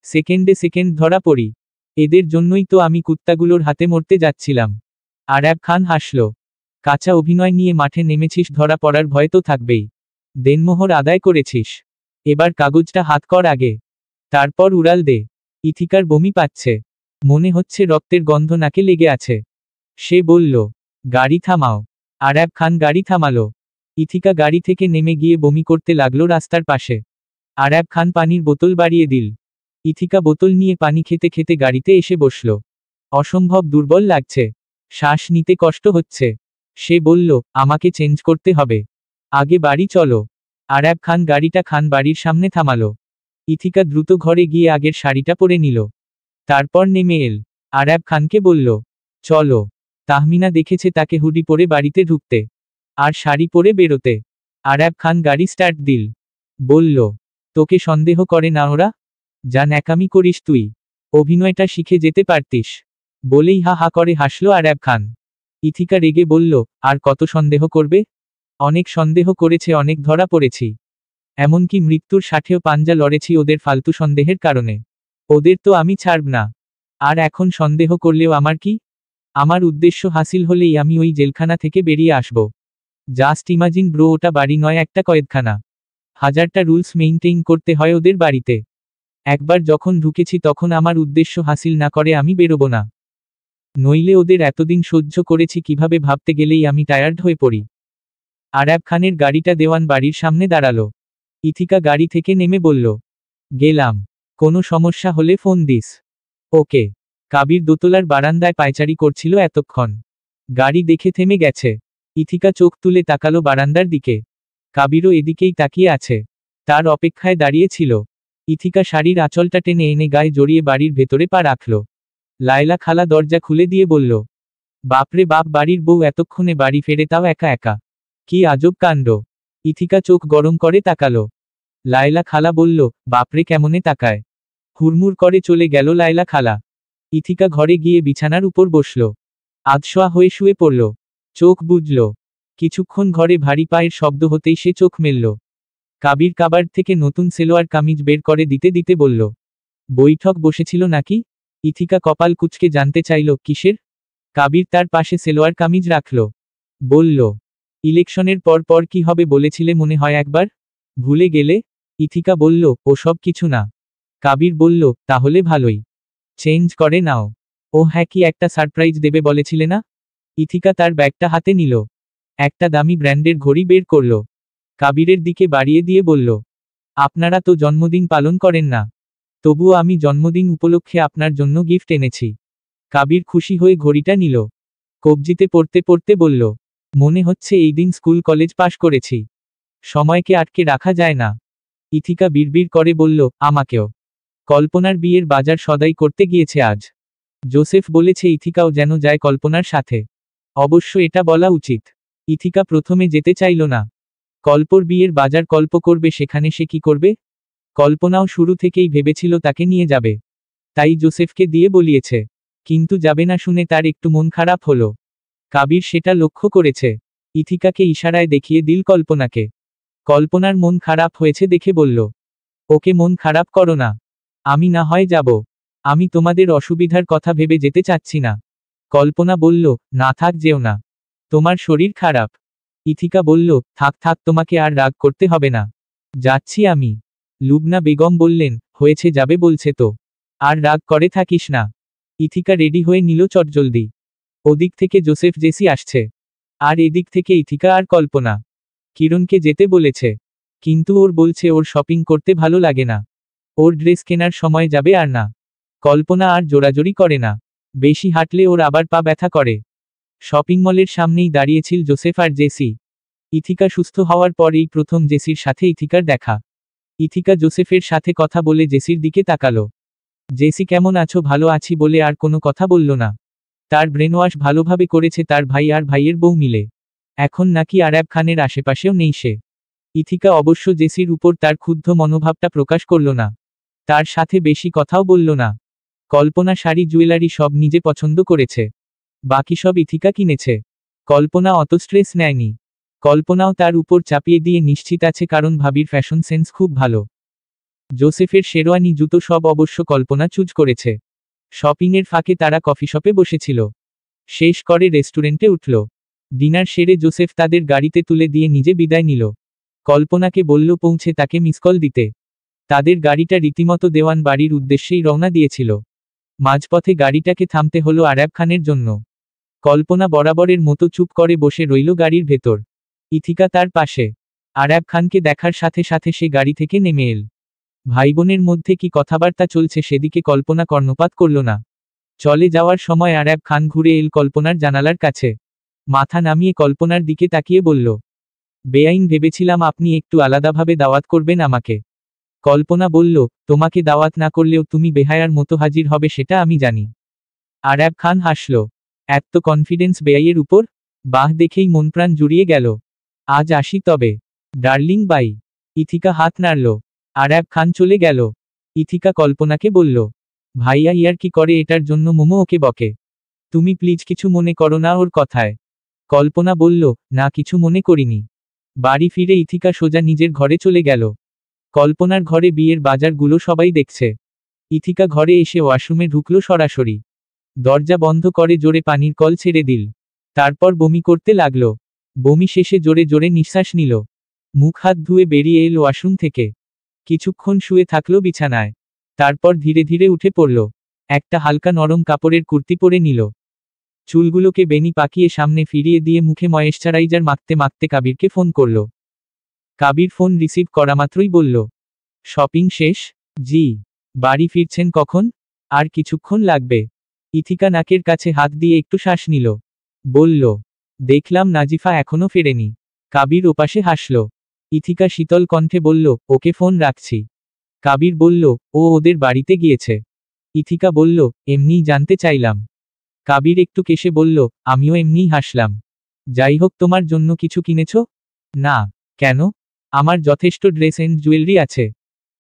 B: সেকেন্ডে সেকেন্ড ধরা পড়ি। এদের জন্যই তো আমি কুত্তাগুলোর হাতে মরতে যাচ্ছিলাম। আরাব খান হাসল। কাঁচা অভিনয় নিয়ে মাঠে নেমেছিস, ধরা পড়ার ভয় তো থাকবেই। দেনমোহর আদায় করেছিস। এবার কাগজটা হাত কর আগে। তারপর উড়াল দে। ইথিকার বমি পাচ্ছে। মনে হচ্ছে রক্তের গন্ধ নাকে লেগে আছে। সে বলল, গাড়ি থামাও। আরাব খান গাড়ি থামালো। ইথিকা গাড়ি থেকে নেমে গিয়ে বমি করতে লাগলো রাস্তার পাশে। আরাব খান পানির বোতল বাড়িয়ে দিল। ইথিকা বোতল নিয়ে পানি খেতে খেতে গাড়িতে এসে বসল। অসম্ভব দুর্বল লাগছে। শ্বাস নিতে কষ্ট হচ্ছে। সে বলল, আমাকে চেঞ্জ করতে হবে। আগে বাড়ি চলো। আরাব খান গাড়িটা খান বাড়ির সামনে থামালো। ইথিকা দ্রুত ঘরে গিয়ে আগের শাড়িটা পরে নিল। তারপর নেমে এল। আরাব খানকে বলল, চলো। তাহমিনা দেখেছে তাকে হুডি পরে বাড়িতে ঢুকতে আর শাড়ি পরে বেরোতে। আরাব খান গাড়ি স্টার্ট দিল। বলল, তোকে সন্দেহ করে না ওরা? যা ন্যাকামি করিস তুই। অভিনয়টা শিখে যেতে পারতিস। বলেই হা হা করে হাসল আরাব খান। ইথিকা রেগে বলল, আর কত সন্দেহ করবে? অনেক সন্দেহ করেছে, অনেক ধরা পড়েছি। এমনকি মৃত্যুর সাথেও পাঞ্জা লড়েছি ওদের ফালতু সন্দেহের কারণে। ওদের তো আমি ছাড়ব না। আর এখন সন্দেহ করলেও আমার কি? আমার উদ্দেশ্য হাসিল হলেই আমি ওই জেলখানা থেকে বেরিয়ে আসব। জাস্ট ইমাজিন ব্রো, ওটা বাড়ি নয়, একটা কয়েদখানা। 1000টা রুলস মেইনটেইন করতে হয় ওদের বাড়িতে। একবার যখন ঢুকেছি তখন আমার উদ্দেশ্য হাসিল না করে আমি বেরোব না। নইলে ওদের এতদিন সহ্য করেছি কিভাবে ভাবতে গেলেই আমি টায়ার্ড হয়ে পড়ি। আরাব খানের গাড়িটা দেওয়ান বাড়ির সামনে দাঁড়ালো। ইথিকা গাড়ি থেকে নেমে বলল, গেলাম। কোনো সমস্যা হলে ফোন দিস। ওকে। কাবির দোতলার বারান্দায় পায়চারি করছিল এতক্ষণ। গাড়ি দেখে থেমে গেছে। ইথিকা চোখ তুলে তাকালো বারান্দার দিকে। কাবিরও এদিকেই তাকিয়ে আছে। তার অপেক্ষায় দাঁড়িয়ে ছিল। ইথিকা শাড়ির আঁচলটা টেনে এনে গায়ে জড়িয়ে বাড়ির ভেতরে পা রাখল। লায়লা খালা দরজা খুলে দিয়ে বলল, বাপরে বাপ, বাড়ির বউ এতক্ষণে বাড়ি ফেরে, তাও একা একা। কি আজব কাণ্ড। ইথিকা চোখ গরম করে তাকালো। লায়লা খালা বলল, বাপরে কেমনে তাকায়। হুড়মুড় করে চলে গেল লায়লা খালা। ইথিকা ঘরে গিয়ে বিছানার উপর বসল। আধশোয়া হয়ে শুয়ে পড়ল। চোখ বুজল। কিছুক্ষণ ঘরে ভারী পায়ের শব্দ হতেই সে চোখ মেলল। কাবির কাবার্ড থেকে নতুন সেলোয়ার কামিজ বের করে দিতে দিতে বলল, বৈঠক বসেছিল নাকি? ইথিকা কপাল কুঁচকে জানতে চাইল, কিসের? কাবির তার পাশে সেলোয়ার কামিজ রাখল। বলল, ইলেকশনের পর পর কি হবে বলেছিলে মনে হয় একবার, ভুলে গেলে? ইথিকা বলল, ওসব কিছু না। কাবির বলল, তাহলে ভালোই, চেঞ্জ করে নাও। ও হ্যাঁ, কি একটা সারপ্রাইজ দেবে বলেছিলে না? ইথিকা তার ব্যাগটা হাতে নিল। একটা দামি ব্র্যান্ডের ঘড়ি বের করল। কাবিরের দিকে বাড়িয়ে দিয়ে বলল, আপনারা তো জন্মদিন পালন করেন না, তবুও আমি জন্মদিন উপলক্ষে আপনার জন্য গিফট এনেছি। কাবির খুশি হয়ে ঘড়িটা নিল। কবজিতে পড়তে পড়তে বলল, মনে হচ্ছে এই দিন স্কুল কলেজ পাশ করেছি। সময়কে আটকে রাখা যায় না। ইথিকা বিড়বিড় করে বলল, আমাকেও। কল্পনার বিয়ের বাজার সদাই করতে গিয়েছে আজ। জোসেফ বলেছে ইথিকাও যেন যায় কল্পনার সাথে। অবশ্য এটা বলা উচিত, ইথিকা প্রথমে যেতে চাইল না। কল্পর বিয়ের বাজার কল্প করবে, সেখানে সে কি করবে? কল্পনাও শুরু থেকেই ভেবেছিল তাকে নিয়ে যাবে, তাই জোসেফকে দিয়ে বলিয়েছে। কিন্তু যাবে না শুনে তার একটু মন খারাপ হলো। কাবির সেটা লক্ষ্য করেছে। ইথিকাকে ইশারায় দেখিয়ে দিল কল্পনাকে। কল্পনার মন খারাপ হয়েছে দেখে বলল, ওকে মন খারাপ করো না, আমি না হয় যাব। আমি তোমাদের অসুবিধার কথা ভেবে যেতে চাচ্ছি না। কল্পনা বলল, না থাক, যেও না, তোমার শরীর খারাপ। ইথিকা বলল, থাক থাক, তোমাকে আর রাগ করতে হবে না, যাচ্ছি আমি। লুবনা বেগম বললেন, হয়েছে, যাবে বলছে তো, আর রাগ করে থাকিস না। ইথিকা রেডি হয়ে নিল চটজলদি। ওদিক থেকে জোসেফ জেসি আসছে, আর এদিক থেকে ইথিকা আর কল্পনা। কিরণকে যেতে বলেছে, কিন্তু ওর বলছে ওর শপিং করতে ভালো লাগে না, ওর ড্রেস কেনার সময় যাবে আর না। কল্পনা আর জোরাজোরি করে না, বেশি হাঁটলে ওর আবার পা ব্যথা করে। শপিং মলের সামনেই দাঁড়িয়েছিল জোসেফ আর জেসি। ইথিকা সুস্থ হওয়ার পর এই প্রথম জেসির সাথে ইথিকার দেখা। ইথিকা জোসেফের সাথে কথা বলে জেসির দিকে তাকালো। জেসি কেমন আছো? ভালো আছি বলে আর কোনো কথা বলল না। তার ব্রেনওয়াশ ভালোভাবে করেছে তার ভাই আর ভাইয়ের বউ মিলে। এখন নাকি আরাব খানের আশেপাশেও নেই সে। ইথিকা অবশ্য জেসির উপর তার ক্ষুব্ধ মনোভাবটা প্রকাশ করল না, তার সাথে বেশি কথাও বলল না। কল্পনা শাড়ি জুয়েলারি সব নিজে পছন্দ করেছে, বাকি সব ইথিকা কিনেছে। কল্পনা অত স্ট্রেস নেয়নি। কল্পনাও তার উপর চাপিয়ে দিয়ে নিশ্চিত আছে, কারণ ভাবির ফ্যাশন সেন্স খুব ভালো। জোসেফের শেরওয়ানি, জুতো সব অবশ্য কল্পনা চুজ করেছে। শপিংয়ের ফাঁকে তারা কফি শপে বসেছিল। শেষ করে রেস্টুরেন্টে উঠল। ডিনার সেরে জোসেফ তাদের গাড়িতে তুলে দিয়ে নিজে বিদায় নিল। কল্পনাকে বলল পৌঁছে তাকে মিসকল দিতে। তাদের গাড়িটা রীতিমতো দেওয়ান বাড়ির উদ্দেশ্যেই রওনা দিয়েছিল। মাঝপথে গাড়িটাকে থামতে হলো আরাব খানের জন্য। কল্পনা বরাবরের মতো চুপ করে বসে রইল গাড়ির ভেতর। ইথিকা তার পাশে। আরাব খানকে দেখার সাথে সাথে সে গাড়ি থেকে নেমে এল। ভাইবোনের মধ্যে কি কথাবার্তা চলছে সেদিকে কল্পনা কর্ণপাত করল না। চলে যাওয়ার সময় আরাব খান ঘুরে এল কল্পনার জানালার কাছে। মাথা নামিয়ে কল্পনার দিকে তাকিয়ে বলল, বেআইন ভেবেছিলাম আপনি একটু আলাদাভাবে দাওয়াত করবেন আমাকে। কল্পনা বলল, তোমাকে দাওয়াত না করলেও তুমি বেহায়ার মতো হাজির হবে সেটা আমি জানি। আরাব খান হাসল। এত কনফিডেন্স বেআইয়ের উপর? বাহ, দেখেই মনপ্রাণ জুড়িয়ে গেল। আজ আসি তবে, ডার্লিং বাই। ইথিকা হাত নাড়ল। আরাব খান চলে গেল। ইথিকা কল্পনাকে বলল, ভাইয়া ইয়ার কি করে, এটার জন্য মোমো ওকে বকে। তুমি প্লিজ কিছু মনে করো না ওর কথায়। কল্পনা বলল, না কিছু মনে করিনি। বাড়ি ফিরে ইথিকা সোজা নিজের ঘরে চলে গেল। কল্পনার ঘরে বিয়ের বাজারগুলো সবাই দেখছে। ইথিকা ঘরে এসে ওয়াশরুমে ঢুকলো সরাসরি। দরজা বন্ধ করে জোরে পানির কল ছেড়ে দিল। তারপর বমি করতে লাগল। বমি শেষে জোরে জোরে নিঃশ্বাস নিল। মুখ হাত ধুয়ে বেরিয়ে এল ওয়াশরুম থেকে। কিছুক্ষণ শুয়ে থাকলো বিছানায়। তারপর ধীরে ধীরে উঠে পড়ল। একটা হালকা নরম কাপড়ের কুর্তি পরে নিল। চুলগুলোকে বেনি পাকিয়ে সামনে ফিরিয়ে দিয়ে মুখে ময়েশ্চারাইজার মাখতে মাখতে কাবিরকে ফোন করল। কাবির ফোন রিসিভ করা মাত্রই বলল, শপিং শেষ? জি। বাড়ি ফিরছেন কখন? আর কিছুক্ষণ লাগবে। ইথিকা নাকের কাছে হাত দিয়ে একটু শ্বাস নিল। বলল, দেখলাম নাজিফা এখনো ফেরেনি। কাবির ওপাশে হাসল। ইথিকা শীতল কণ্ঠে বলল, ওকে ফোন রাখছি। কাবির বলল, ও ওদের বাড়িতে গিয়েছে। ইথিকা বলল, এমনিই জানতে চাইলাম। কাবির একটু কেশে বলল, আমিও এমনিই হাসলাম। যাই হোক, তোমার জন্য কিছু কিনেছ? না। কেন? আমার যথেষ্ট ড্রেস এন্ড জুয়েলারি আছে।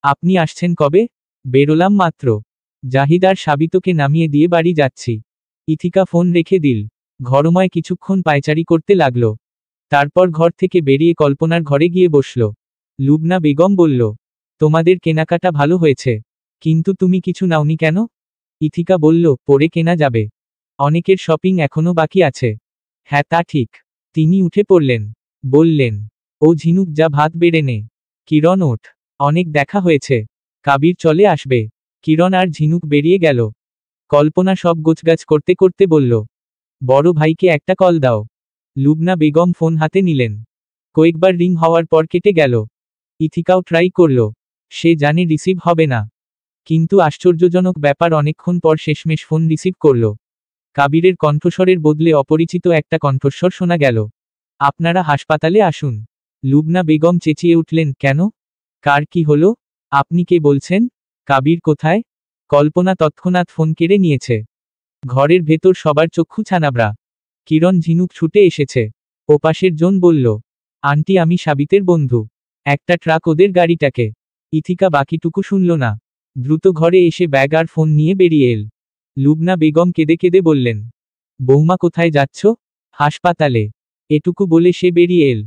B: আপনি আসছেন কবে? বেরোলাম মাত্র। জাহিদ আর সাবিতকে নামিয়ে দিয়ে বাড়ি যাচ্ছি। ইথিকা ফোন রেখে দিল। ঘরময় কিছুক্ষণ পায়চারি করতে লাগল। তারপর ঘর থেকে বেরিয়ে কল্পনার ঘরে গিয়ে বসল। লুবনা বেগম বলল, তোমাদের কেনাকাটা ভালো হয়েছে, কিন্তু তুমি কিছু নাওনি কেন? ইথিকা বলল, পরে কেনা যাবে। অনেকের শপিং এখনো বাকি আছে। হ্যাঁ, তা ঠিক। তিনি উঠে পড়লেন। বললেন, ও ঝিনুক, যা ভাত বেড়ে নে। কিরণ, ওঠ। অনেক দেখা হয়েছে। কাবির চলে আসবে। কিরণ আর ঝিনুক বেরিয়ে গেল। কল্পনা সব গোছগাছ করতে করতে বলল, বড় ভাইকে একটা কল দাও। লুবনা বেগম ফোন হাতে নিলেন। কয়েকবার রিং হওয়ার পর কেটে গেল। ইথিকাও ট্রাই করল। সে জানে রিসিভ হবে না। কিন্তু আশ্চর্যজনক ব্যাপার, অনেকক্ষণ পর শেষমেশ ফোন রিসিভ করল। কাবিরের কণ্ঠস্বরের বদলে অপরিচিত একটা কণ্ঠস্বর শোনা গেল। আপনারা হাসপাতালে আসুন। লুবনা বেগম চেঁচিয়ে উঠলেন, কেন? কার কি হলো? আপনি কে বলছেন? কাবির কোথায়? কল্পনা তৎক্ষণাৎ ফোন কেড়ে নিয়েছে। ঘরের ভেতর সবার চক্ষু ছানাবড়া। কিরণ ঝিনুক ছুটে এসেছে। ওপাশের জন বলল, আন্টি, আমি সাবিতের বন্ধু। একটা ট্রাক ওদের গাড়িটাকে। ইথিকা বাকিটুকু শুনল না। দ্রুত ঘরে এসে ব্যাগ আর ফোন নিয়ে বেরিয়ে এল। লুবনা বেগম কেঁদে কেঁদে বললেন, বৌমা, কোথায় যাচ্ছ? হাসপাতালে। এটুকু বলে সে বেরিয়ে এল।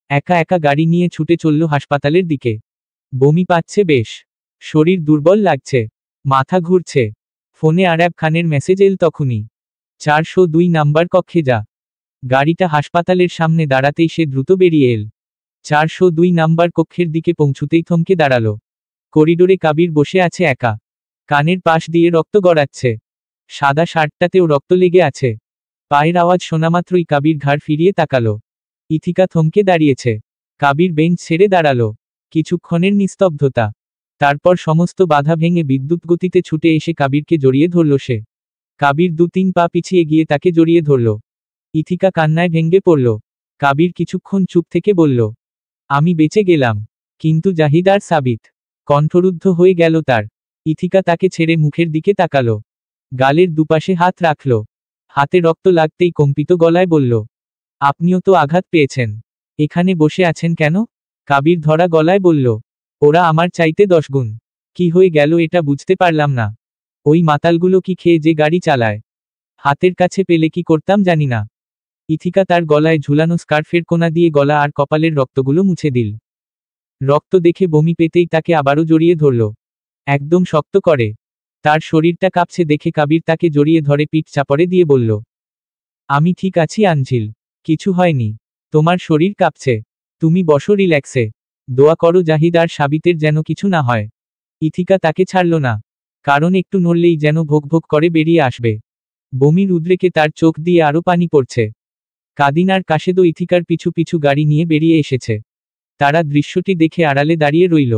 B: একা একা গাড়ি নিয়ে ছুটে চলল হাসপাতালের দিকে। বমি পাচ্ছে বেশ। শরীর দুর্বল লাগছে। মাথা ঘুরছে। ফোনে আরাব খানের মেসেজ এল তখনই, 402 নাম্বার কক্ষে যা। গাড়িটা হাসপাতালের সামনে দাঁড়াতেই সে দ্রুত বেরিয়ে এল। 402 নাম্বার কক্ষের দিকে পৌঁছুতেই থমকে দাঁড়ালো। করিডোরে কাবির বসে আছে একা। কানের পাশ দিয়ে রক্ত গড়াচ্ছে। সাদা শার্টটাতেও রক্ত লেগে আছে। পায়ের আওয়াজ শোনামাত্রই কাবির ঘাড় ফিরিয়ে তাকালো। ইথিকা থমকে দাঁড়িয়েছে। কাবির বেঞ্চ ছেড়ে দাঁড়ালো। কিছুক্ষণের নিস্তব্ধতা। তারপর সমস্ত বাধা ভেঙে বিদ্যুৎ গতিতে ছুটে এসে কাবিরকে জড়িয়ে ধরল সে। কাবির 2-3 পা পিছিয়ে গিয়ে তাকে জড়িয়ে ধরল। ইথিকা কান্নায় ভেঙে পড়ল। কাবির কিছুক্ষণ চুপ থেকে বলল, আমি বেঁচে গেলাম, কিন্তু জাহিদ আর সাবিত। কণ্ঠরুদ্ধ হয়ে গেল তার। ইথিকা তাকে ছেড়ে মুখের দিকে তাকালো। গালের দুপাশে হাত রাখল। হাতে রক্ত লাগতেই কম্পিত গলায় বলল, আপনিও তো আঘাত পেয়েছেন। এখানে বসে আছেন কেন? কাবির ধরা গলায় বলল, ওরা আমার চাইতে 10 গুণ। কি হয়ে গেল এটা বুঝতে পারলাম না। ওই মাতালগুলো কি খেয়ে যে গাড়ি চালায়? হাতের কাছে পেলে কি করতাম জানি না। ইথিকা তার গলায় ঝুলানো স্কার্ফের কোনা দিয়ে গলা আর কপালের রক্তগুলো মুছে দিল। রক্ত দেখে বমি পেতেই তাকে আবারও জড়িয়ে ধরল। একদম শক্ত করে। তার শরীরটা কাঁপছে দেখে কাবির তাকে জড়িয়ে ধরে পিঠ চাপড়ে দিয়ে বলল, আমি ঠিক আছি আনঝিল। কিছু হয়নি। তোমার শরীর কাঁপছে। তুমি বসো রিল্যাক্সে। দোয়া করো জাহিদ আর সাবিতের যেন কিছু না হয়। ইথিকা তাকে ছাড়ল না। কারণ একটু নড়লেই যেন ভোক ভোক করে বেরিয়ে আসবে। বমির উদ্রেকে তার চোখ দিয়ে আরো পানি পড়ছে। কাদিন আর কাশেদও ইথিকার পিছু পিছু গাড়ি নিয়ে বেরিয়ে এসেছে। তারা দৃশ্যটি দেখে আড়ালে দাঁড়িয়ে রইল।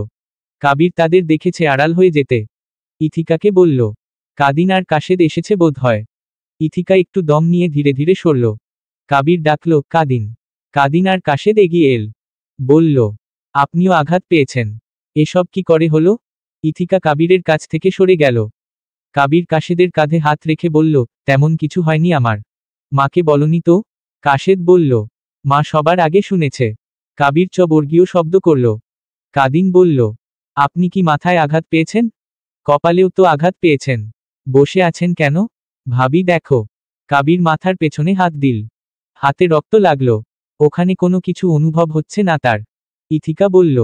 B: কাবির তাদের দেখেছে আড়াল হয়ে যেতে। ইথিকাকে বলল, কাদিন আর কাশেদ এসেছে বোধ হয়। ইথিকা একটু দম নিয়ে ধীরে ধীরে সরল। কাবির ডাকল, কাদিন। কাদিন আর কাশেদ এগিয়ে এল। বলল, আপনিও আঘাত পেয়েছেন। এসব কি করে হলো? ইথিকা কাবিরের কাছ থেকে সরে গেল। কাবির কাশেদের কাঁধে হাত রেখে বলল, তেমন কিছু হয়নি আমার। মাকে বলনি তো? কাশেদ বলল, মা সবার আগে শুনেছে। কাবির বর্গীয় শব্দ করল। কাদিন বলল, আপনি কি মাথায় আঘাত পেয়েছেন? কপালেও তো আঘাত পেয়েছেন। বসে আছেন কেন? ভাবি দেখো। কাবির মাথার পেছনে হাত দিল। হাতে রক্ত লাগলো। ওখানে কোনো কিছু অনুভব হচ্ছে না তার। ইথিকা বলল,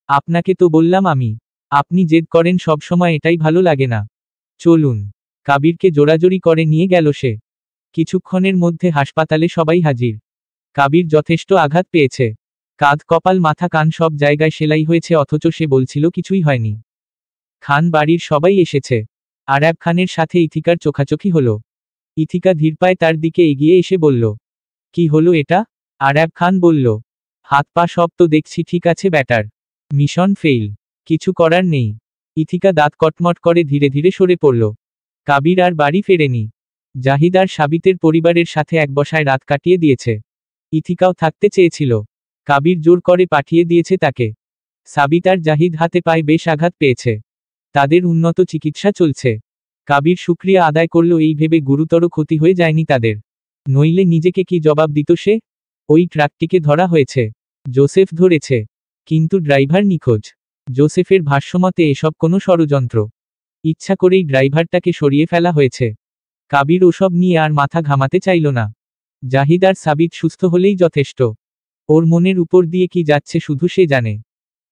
B: আপনাকে তো বললাম আমি। আপনি জেদ করেন সবসময়, এটাই ভালো লাগে না। চলুন। কাবিরকে জোরাজোরি করে নিয়ে গেল সে। কিছুক্ষণের মধ্যে হাসপাতালে সবাই হাজির। কাবির যথেষ্ট আঘাত পেয়েছে। কাঁধ, কপাল, মাথা, কান সব জায়গায় সেলাই হয়েছে, অথচ সে বলছিল কিছুই হয়নি। খান বাড়ির সবাই এসেছে। আরাব খানের সাথে ইথিকার চোখাচোখি হলো। ইথিকা ধীর পায়ে তার দিকে এগিয়ে এসে বলল, কি হলো এটা? আরাব খান বলল, হাত পা সব তো দেখছি ঠিক আছে ব্যাটার। Mission fail. কিছু করার নেই। ইথিকা দাঁত কটমট করে ধীরে ধীরে সরে পড়ল। কাবির আর বাড়ি ফেরেনি। জাহিদ আর সাবিতের পরিবারের সাথে এক বসায় রাত কাটিয়ে দিয়েছে। ইথিকাও থাকতে চেয়েছিল। কাবির জোর করে পাঠিয়ে দিয়েছে তাকে। সাবিত আর জাহিদ হাতে পায়ে বেশ আঘাত পেয়েছে। তাদের উন্নত চিকিৎসা চলছে। কাবির শুকরিয়া আদায় করল এই ভেবে গুরুতর ক্ষতি হয়ে যায়নি তাদের। নইলে নিজেকে কি জবাব দিত সে? ওই ট্রাকটিকে ধরা হয়েছে, জোসেফ ধরেছে, কিন্তু ড্রাইভার নিখোঁজ। জোসেফের ভাষ্যমতে এসব কোনো ষড়যন্ত্র। ইচ্ছা করেই ড্রাইভারটাকে সরিয়ে ফেলা হয়েছে। কাবির ওসব নিয়ে আর মাথা ঘামাতে চাইল না। জাহিদ আর সাবিত সুস্থ হলেই যথেষ্ট। ওর মনের উপর দিয়ে কি যাচ্ছে শুধু সে জানে।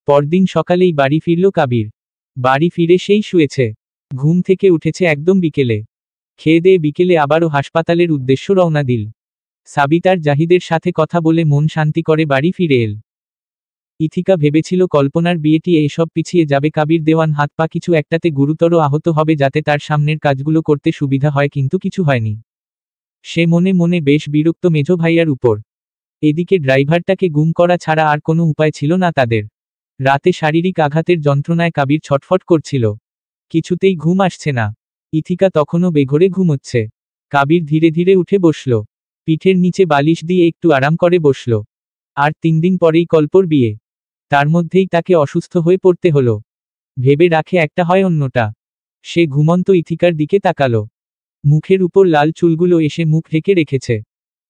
B: পরদিন সকালেই বাড়ি ফিরল কাবির। বাড়ি ফিরে সেই শুয়েছে। ঘুম থেকে উঠেছে একদম বিকেলে। খেয়ে দিয়ে বিকেলে আবারও হাসপাতালের উদ্দেশ্য রওনা দিল। সাবিত আর জাহিদের সাথে কথা বলে মন শান্তি করে বাড়ি ফিরে এল। ইথিকা ভেবেছিল কল্পনার বিয়েটি এসব পিছিয়ে যাবে, কাবির দেওয়ান হাত পা কিছু একটাতে গুরুতর আহত হবে যাতে তার সামনের কাজগুলো করতে সুবিধা হয়, কিন্তু কিছু হয়নি। সে মনে মনে বেশ বিরক্ত মেঝো ভাইয়ার উপর। এদিকে ড্রাইভারটাকে গুম করা ছাড়া আর কোনো উপায় ছিল না তাদের। রাতে শারীরিক আঘাতের যন্ত্রণায় কাবির ছটফট করছিল। কিছুতেই ঘুম আসছে না। ইথিকা তখনও বেঘোরে ঘুমোচ্ছে। কাবির ধীরে ধীরে উঠে বসল। পিঠের নিচে বালিশ দিয়ে একটু আরাম করে বসল। আর 3 দিন পরেই কল্পর বিয়ে। তার মধ্যেই তাকে অসুস্থ হয়ে পড়তে হলো। ভেবে রাখে একটা হয় অন্যটা। সে ঘুমন্ত ইথিকার দিকে তাকালো। মুখের উপর লাল চুলগুলো এসে মুখ ঢেকে রেখেছে।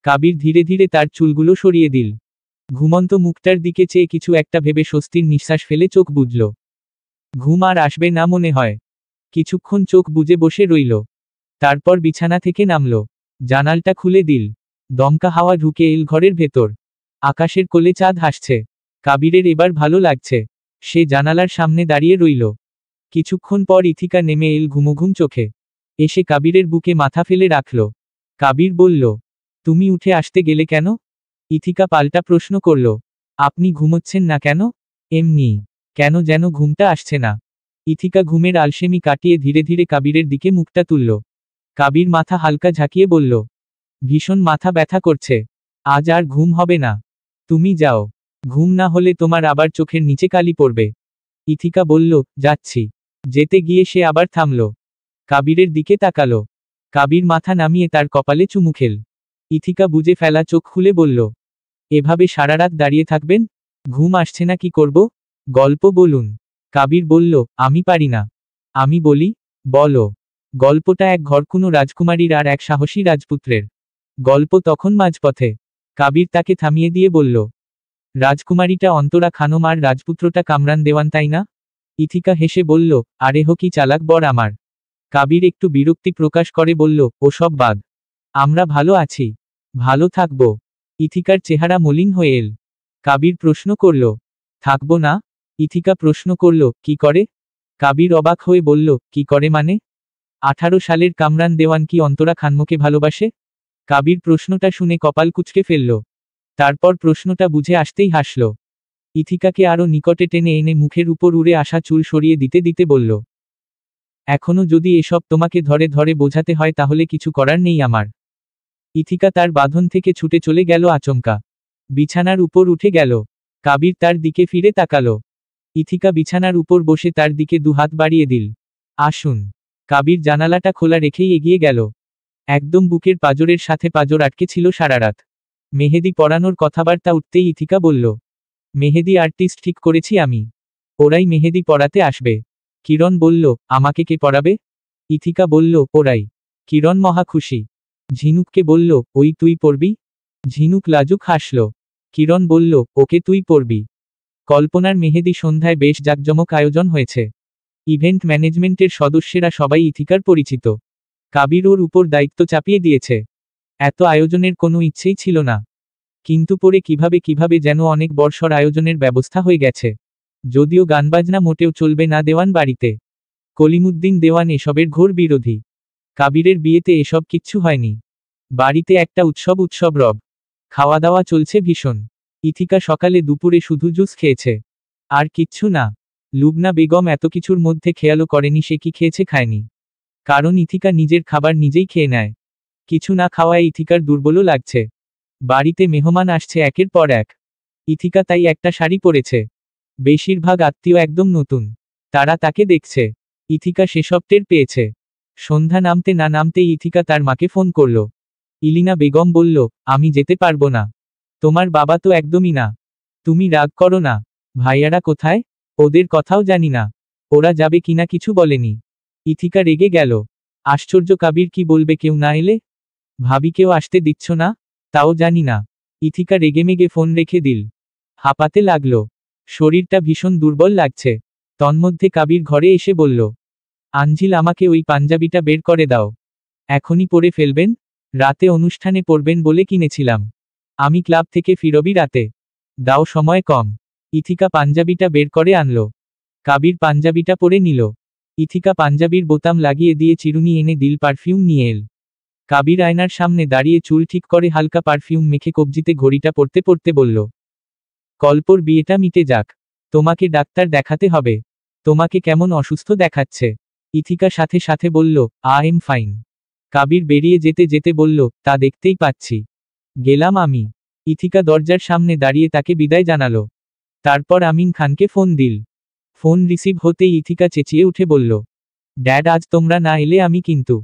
B: কাবির ধীরে ধীরে তার চুলগুলো সরিয়ে দিল। ঘুমন্ত মুখটার দিকে চেয়ে কিছু একটা ভেবে স্বস্তির নিঃশ্বাস ফেলে চোখ বুজল। ঘুম আর আসবে না মনে হয়। কিছুক্ষণ চোখ বুজে বসে রইল। তারপর বিছানা থেকে নামল। জানালটা খুলে দিল। দমকা হাওয়া ঢুকে এল ঘরের ভেতর। আকাশের কোলে চাঁদ হাসছে। কাবিরের এবার ভালো লাগছে। সে জানালার সামনে দাঁড়িয়ে রইল। কিছুক্ষণ পর ইথিকা নেমে এল ঘুমোঘুম চোখে। এসে কাবিরের বুকে মাথা ফেলে রাখল। কাবির বলল, তুমি উঠে আসতে গেলে কেন? ইথিকা পাল্টা প্রশ্ন করল, আপনি ঘুমোচ্ছেন না কেন? এমনি। কেন যেন ঘুমটা আসছে না। ইথিকা ঘুমের আলসেমি কাটিয়ে ধীরে ধীরে কাবিরের দিকে মুখটা তুলল। কাবির মাথা হালকা ঝাঁকিয়ে বলল, ভীষণ মাথা ব্যথা করছে। আজ আর ঘুম হবে না। তুমি যাও। ঘুম না হলে তোমার আবার চোখের নিচে কালি পড়বে। ইথিকা বলল, যাচ্ছি। যেতে গিয়ে সে আবার থামল। কাবিরের দিকে তাকালো। কাবির মাথা নামিয়ে তার কপালে চুমু খেল। ইথিকা বুঝে ফেলা চোখ খুলে বলল, এভাবে সারা রাত দাঁড়িয়ে থাকবেন? ঘুম আসছে না কি করব? গল্প বলুন। কাবির বলল, আমি পারি না। আমি বলি? বলো। গল্পটা এক ঘরকুনো রাজকুমারীর আর এক সাহসী রাজপুত্রের। গল্প তখন মাঝপথে। কাবির তাকে থামিয়ে দিয়ে বলল, রাজকুমারীটা অন্তরা খানম আর রাজপুত্রটা কামরান দেওয়ান, তাই না? ইথিকা হেসে বলল, আরেহ কি চালাক বর আমার। কাবির একটু বিরক্তি প্রকাশ করে বলল, ওসব বাদ। আমরা ভালো আছি। ভালো থাকব। ইথিকার চেহারা মলিন হয়ে এল। কাবির প্রশ্ন করল, থাকবো না? ইথিকা প্রশ্ন করল, কি করে? কাবির অবাক হয়ে বলল, কি করে মানে? 18 সালের কামরান দেওয়ান কি অন্তরা খানমকে ভালোবাসে? কাবির প্রশ্নটা শুনে কপাল কুঁচকে ফেলল। তারপর প্রশ্নটা বুঝে আসতেই হাসল। ইথিকাকে আরো নিকটে টেনে এনে মুখের উপর উড়ে আসা চুল সরিয়ে দিতে দিতে বলল, এখনো যদি এসব তোমাকে ধরে ধরে বোঝাতে হয় তাহলে কিছু করার নেই আমার। ইথিকা তার বাঁধন থেকে ছুটে চলে গেল আচমকা। বিছানার উপর উঠে গেল। কাবির তার দিকে ফিরে তাকালো। ইথিকা বিছানার উপর বসে তার দিকে দুহাত বাড়িয়ে দিল। আসুন। কাবির জানালাটা খোলা রেখেই এগিয়ে গেল। একদম বুকের পাঁজরের সাথে পাঁজর আটকে ছিল সারারাত। মেহেদি পরানোর কথাবার্তা উঠতেই ইথিকা বলল, মেহেদি আর্টিস্ট ঠিক করেছি আমি। ওরাই মেহেদি পরাতে আসবে। কিরণ বলল, আমাকে কে পরাবে? ইথিকা বলল, ওরাই। কিরণ মহা খুশি। ঝিনুককে বলল, ওই তুই পরবি? ঝিনুক লাজুক হাসল। কিরণ বলল, ওকে তুই পরবি। কল্পনার মেহেদি সন্ধ্যায় বেশ জাঁকজমক আয়োজন হয়েছে। ইভেন্ট ম্যানেজমেন্টের সদস্যরা সবাই ইথিকার পরিচিত। কাবির ওর উপর দায়িত্ব চাপিয়ে দিয়েছে। এত আয়োজনের কোনো ইচ্ছেই ছিল না, কিন্তু পরে কিভাবে কিভাবে যেন অনেক বর্ষর আয়োজনের ব্যবস্থা হয়ে গেছে। যদিও গানবাজনা মোটেও চলবে না দেওয়ান বাড়িতে। কলিমুদ্দিন দেওয়ান এসবের ঘোর বিরোধী। কাবিরের বিয়েতে এসব কিচ্ছু হয়নি। বাড়িতে একটা উৎসব রব। খাওয়া দাওয়া চলছে ভীষণ। ইথিকা সকালে দুপুরে শুধু জুস খেয়েছে, আর কিচ্ছু না। লুবনা বেগম এত কিছুর মধ্যে খেয়ালও করেনি সে কি খেয়েছে খায়নি। কারণ ইথিকা নিজের খাবার নিজেই খেয়ে নেয়। কিছু না খাওয়ায় ইথিকার দুর্বলও লাগছে। বাড়িতে মেহমান আসছে একের পর এক। ইথিকা তাই একটা শাড়ি পরেছে। বেশিরভাগ আত্মীয় একদম নতুন। তারা তাকে দেখছে। ইথিকা সেসব টের পেয়েছে। সন্ধ্যা নামতে না নামতেই ইথিকা তার মাকে ফোন করল। ইলিনা বেগম বলল, আমি যেতে পারবো না। তোমার বাবা তো একদমই না। তুমি রাগ করো না। ভাইয়ারা কোথায়? ওদের কথাও জানি না। ওরা যাবে কিনা কিছু বলেনি। ইথিকা রেগে গেল। আশ্চর্য, কাবির কি বলবে কেউ না এলে? ভাবিকেও আসতে দিচ্ছ না? তাও জানি না। ইথিকা রেগেমেগে ফোন রেখে দিল। হাঁপাতে লাগল। শরীরটা ভীষণ দুর্বল লাগছে। তন্মধ্যে কাবির ঘরে এসে বলল, আঞ্জিল আমাকে ওই পাঞ্জাবিটা বের করে দাও। এখনই পরে ফেলবেন? রাতে অনুষ্ঠানে পরবেন বলে কিনেছিলাম। আমি ক্লাব থেকে ফিরবি রাতে। দাও, সময় কম। ইথিকা পাঞ্জাবিটা বের করে আনলো। কাবির পাঞ্জাবিটা পরে নিল। ইথিকা পাঞ্জাবির বোতাম লাগিয়ে দিয়ে চিরুনি এনে দিল, পারফিউম নিয়ে এল। কাবির আয়নার সামনে দাঁড়িয়ে চুল ঠিক করে হালকা পারফিউম মেখে কবজিতে ঘড়িটা পরতে পরতে বলল, কল্পর বিয়েটা মিটে যাক। তোমাকে ডাক্তার দেখাতে হবে। তোমাকে কেমন অসুস্থ দেখাচ্ছে। ইথিকা সাথে সাথে বলল, আই এম ফাইন। কাবির বেরিয়ে যেতে যেতে বলল, তা দেখতেই পাচ্ছি। গেলাম আমি। ইথিকা দরজার সামনে দাঁড়িয়ে তাকে বিদায় জানালো। তারপর আমিন খানকে ফোন দিল। ফোন রিসিভ হতেই ইথিকা চেঁচিয়ে উঠে বলল, ড্যাড, আজ তোমরা না এলে আমি কিন্তু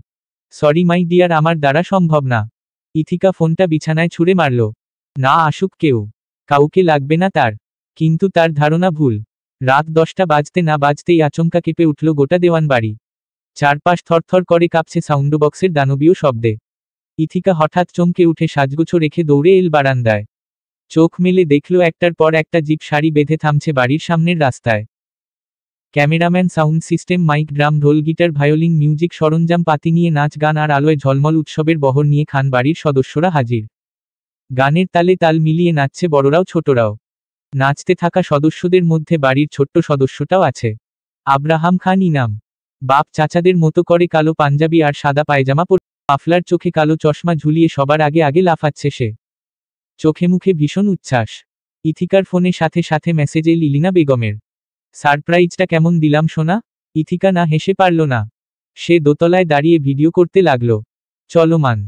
B: সরি মাই ডিয়ার, আমার দ্বারা সম্ভব না। ইথিকা ফোনটা বিছানায় ছুঁড়ে মারল। না আসুক কেউ, কাউকে লাগবে না তার। কিন্তু তার ধারণা ভুল। রাত 10টা বাজতে না বাজতেই আচমকা কেঁপে উঠল গোটা দেওয়ান বাড়ি। চারপাশ থরথর করে কাঁপছে সাউন্ড বক্সের দানবীয় শব্দে। ইথিকা হঠাৎ চমকে উঠে সাজগোছো রেখে দৌড়ে এল বারান্দায়। চোখ মেলে দেখল একটার পর একটা জিপ সারি বেঁধে থামছে বাড়ির সামনের রাস্তায়। Cameraman, sound system, mic, drum, ঢোল, গিটার, ভায়োলিন, মিউজিক সরঞ্জাম পাতি নিয়ে নাচ গান আর আলোয় ঝলমল উৎসবের বহর নিয়ে খান বাড়ির সদস্যরা হাজির। গানের তালে তাল মিলিয়ে নাচছে বড়রাও ছোটরাও। নাচতে থাকা সদস্যদের মধ্যে বাড়ির ছোট্ট সদস্যটাও আছে, আব্রাহাম খান ইনাম। বাপ চাচাদের মতো করে কালো পাঞ্জাবি আর সাদা পায়জামা পরে, মাফলার চোখে কালো চশমা ঝুলিয়ে সবার আগে আগে লাফাচ্ছে সে। চোখে মুখে ভীষণ উচ্ছ্বাস। ইথিকার ফোনে সাথে সাথে মেসেজ এল ইলিনা বেগমের। সারপ্রাইজটা কেমন দিলাম সোনা? ইথিকা না হেসে পারল না। সে দোতলায় দাঁড়িয়ে ভিডিও করতে লাগলো। চলমান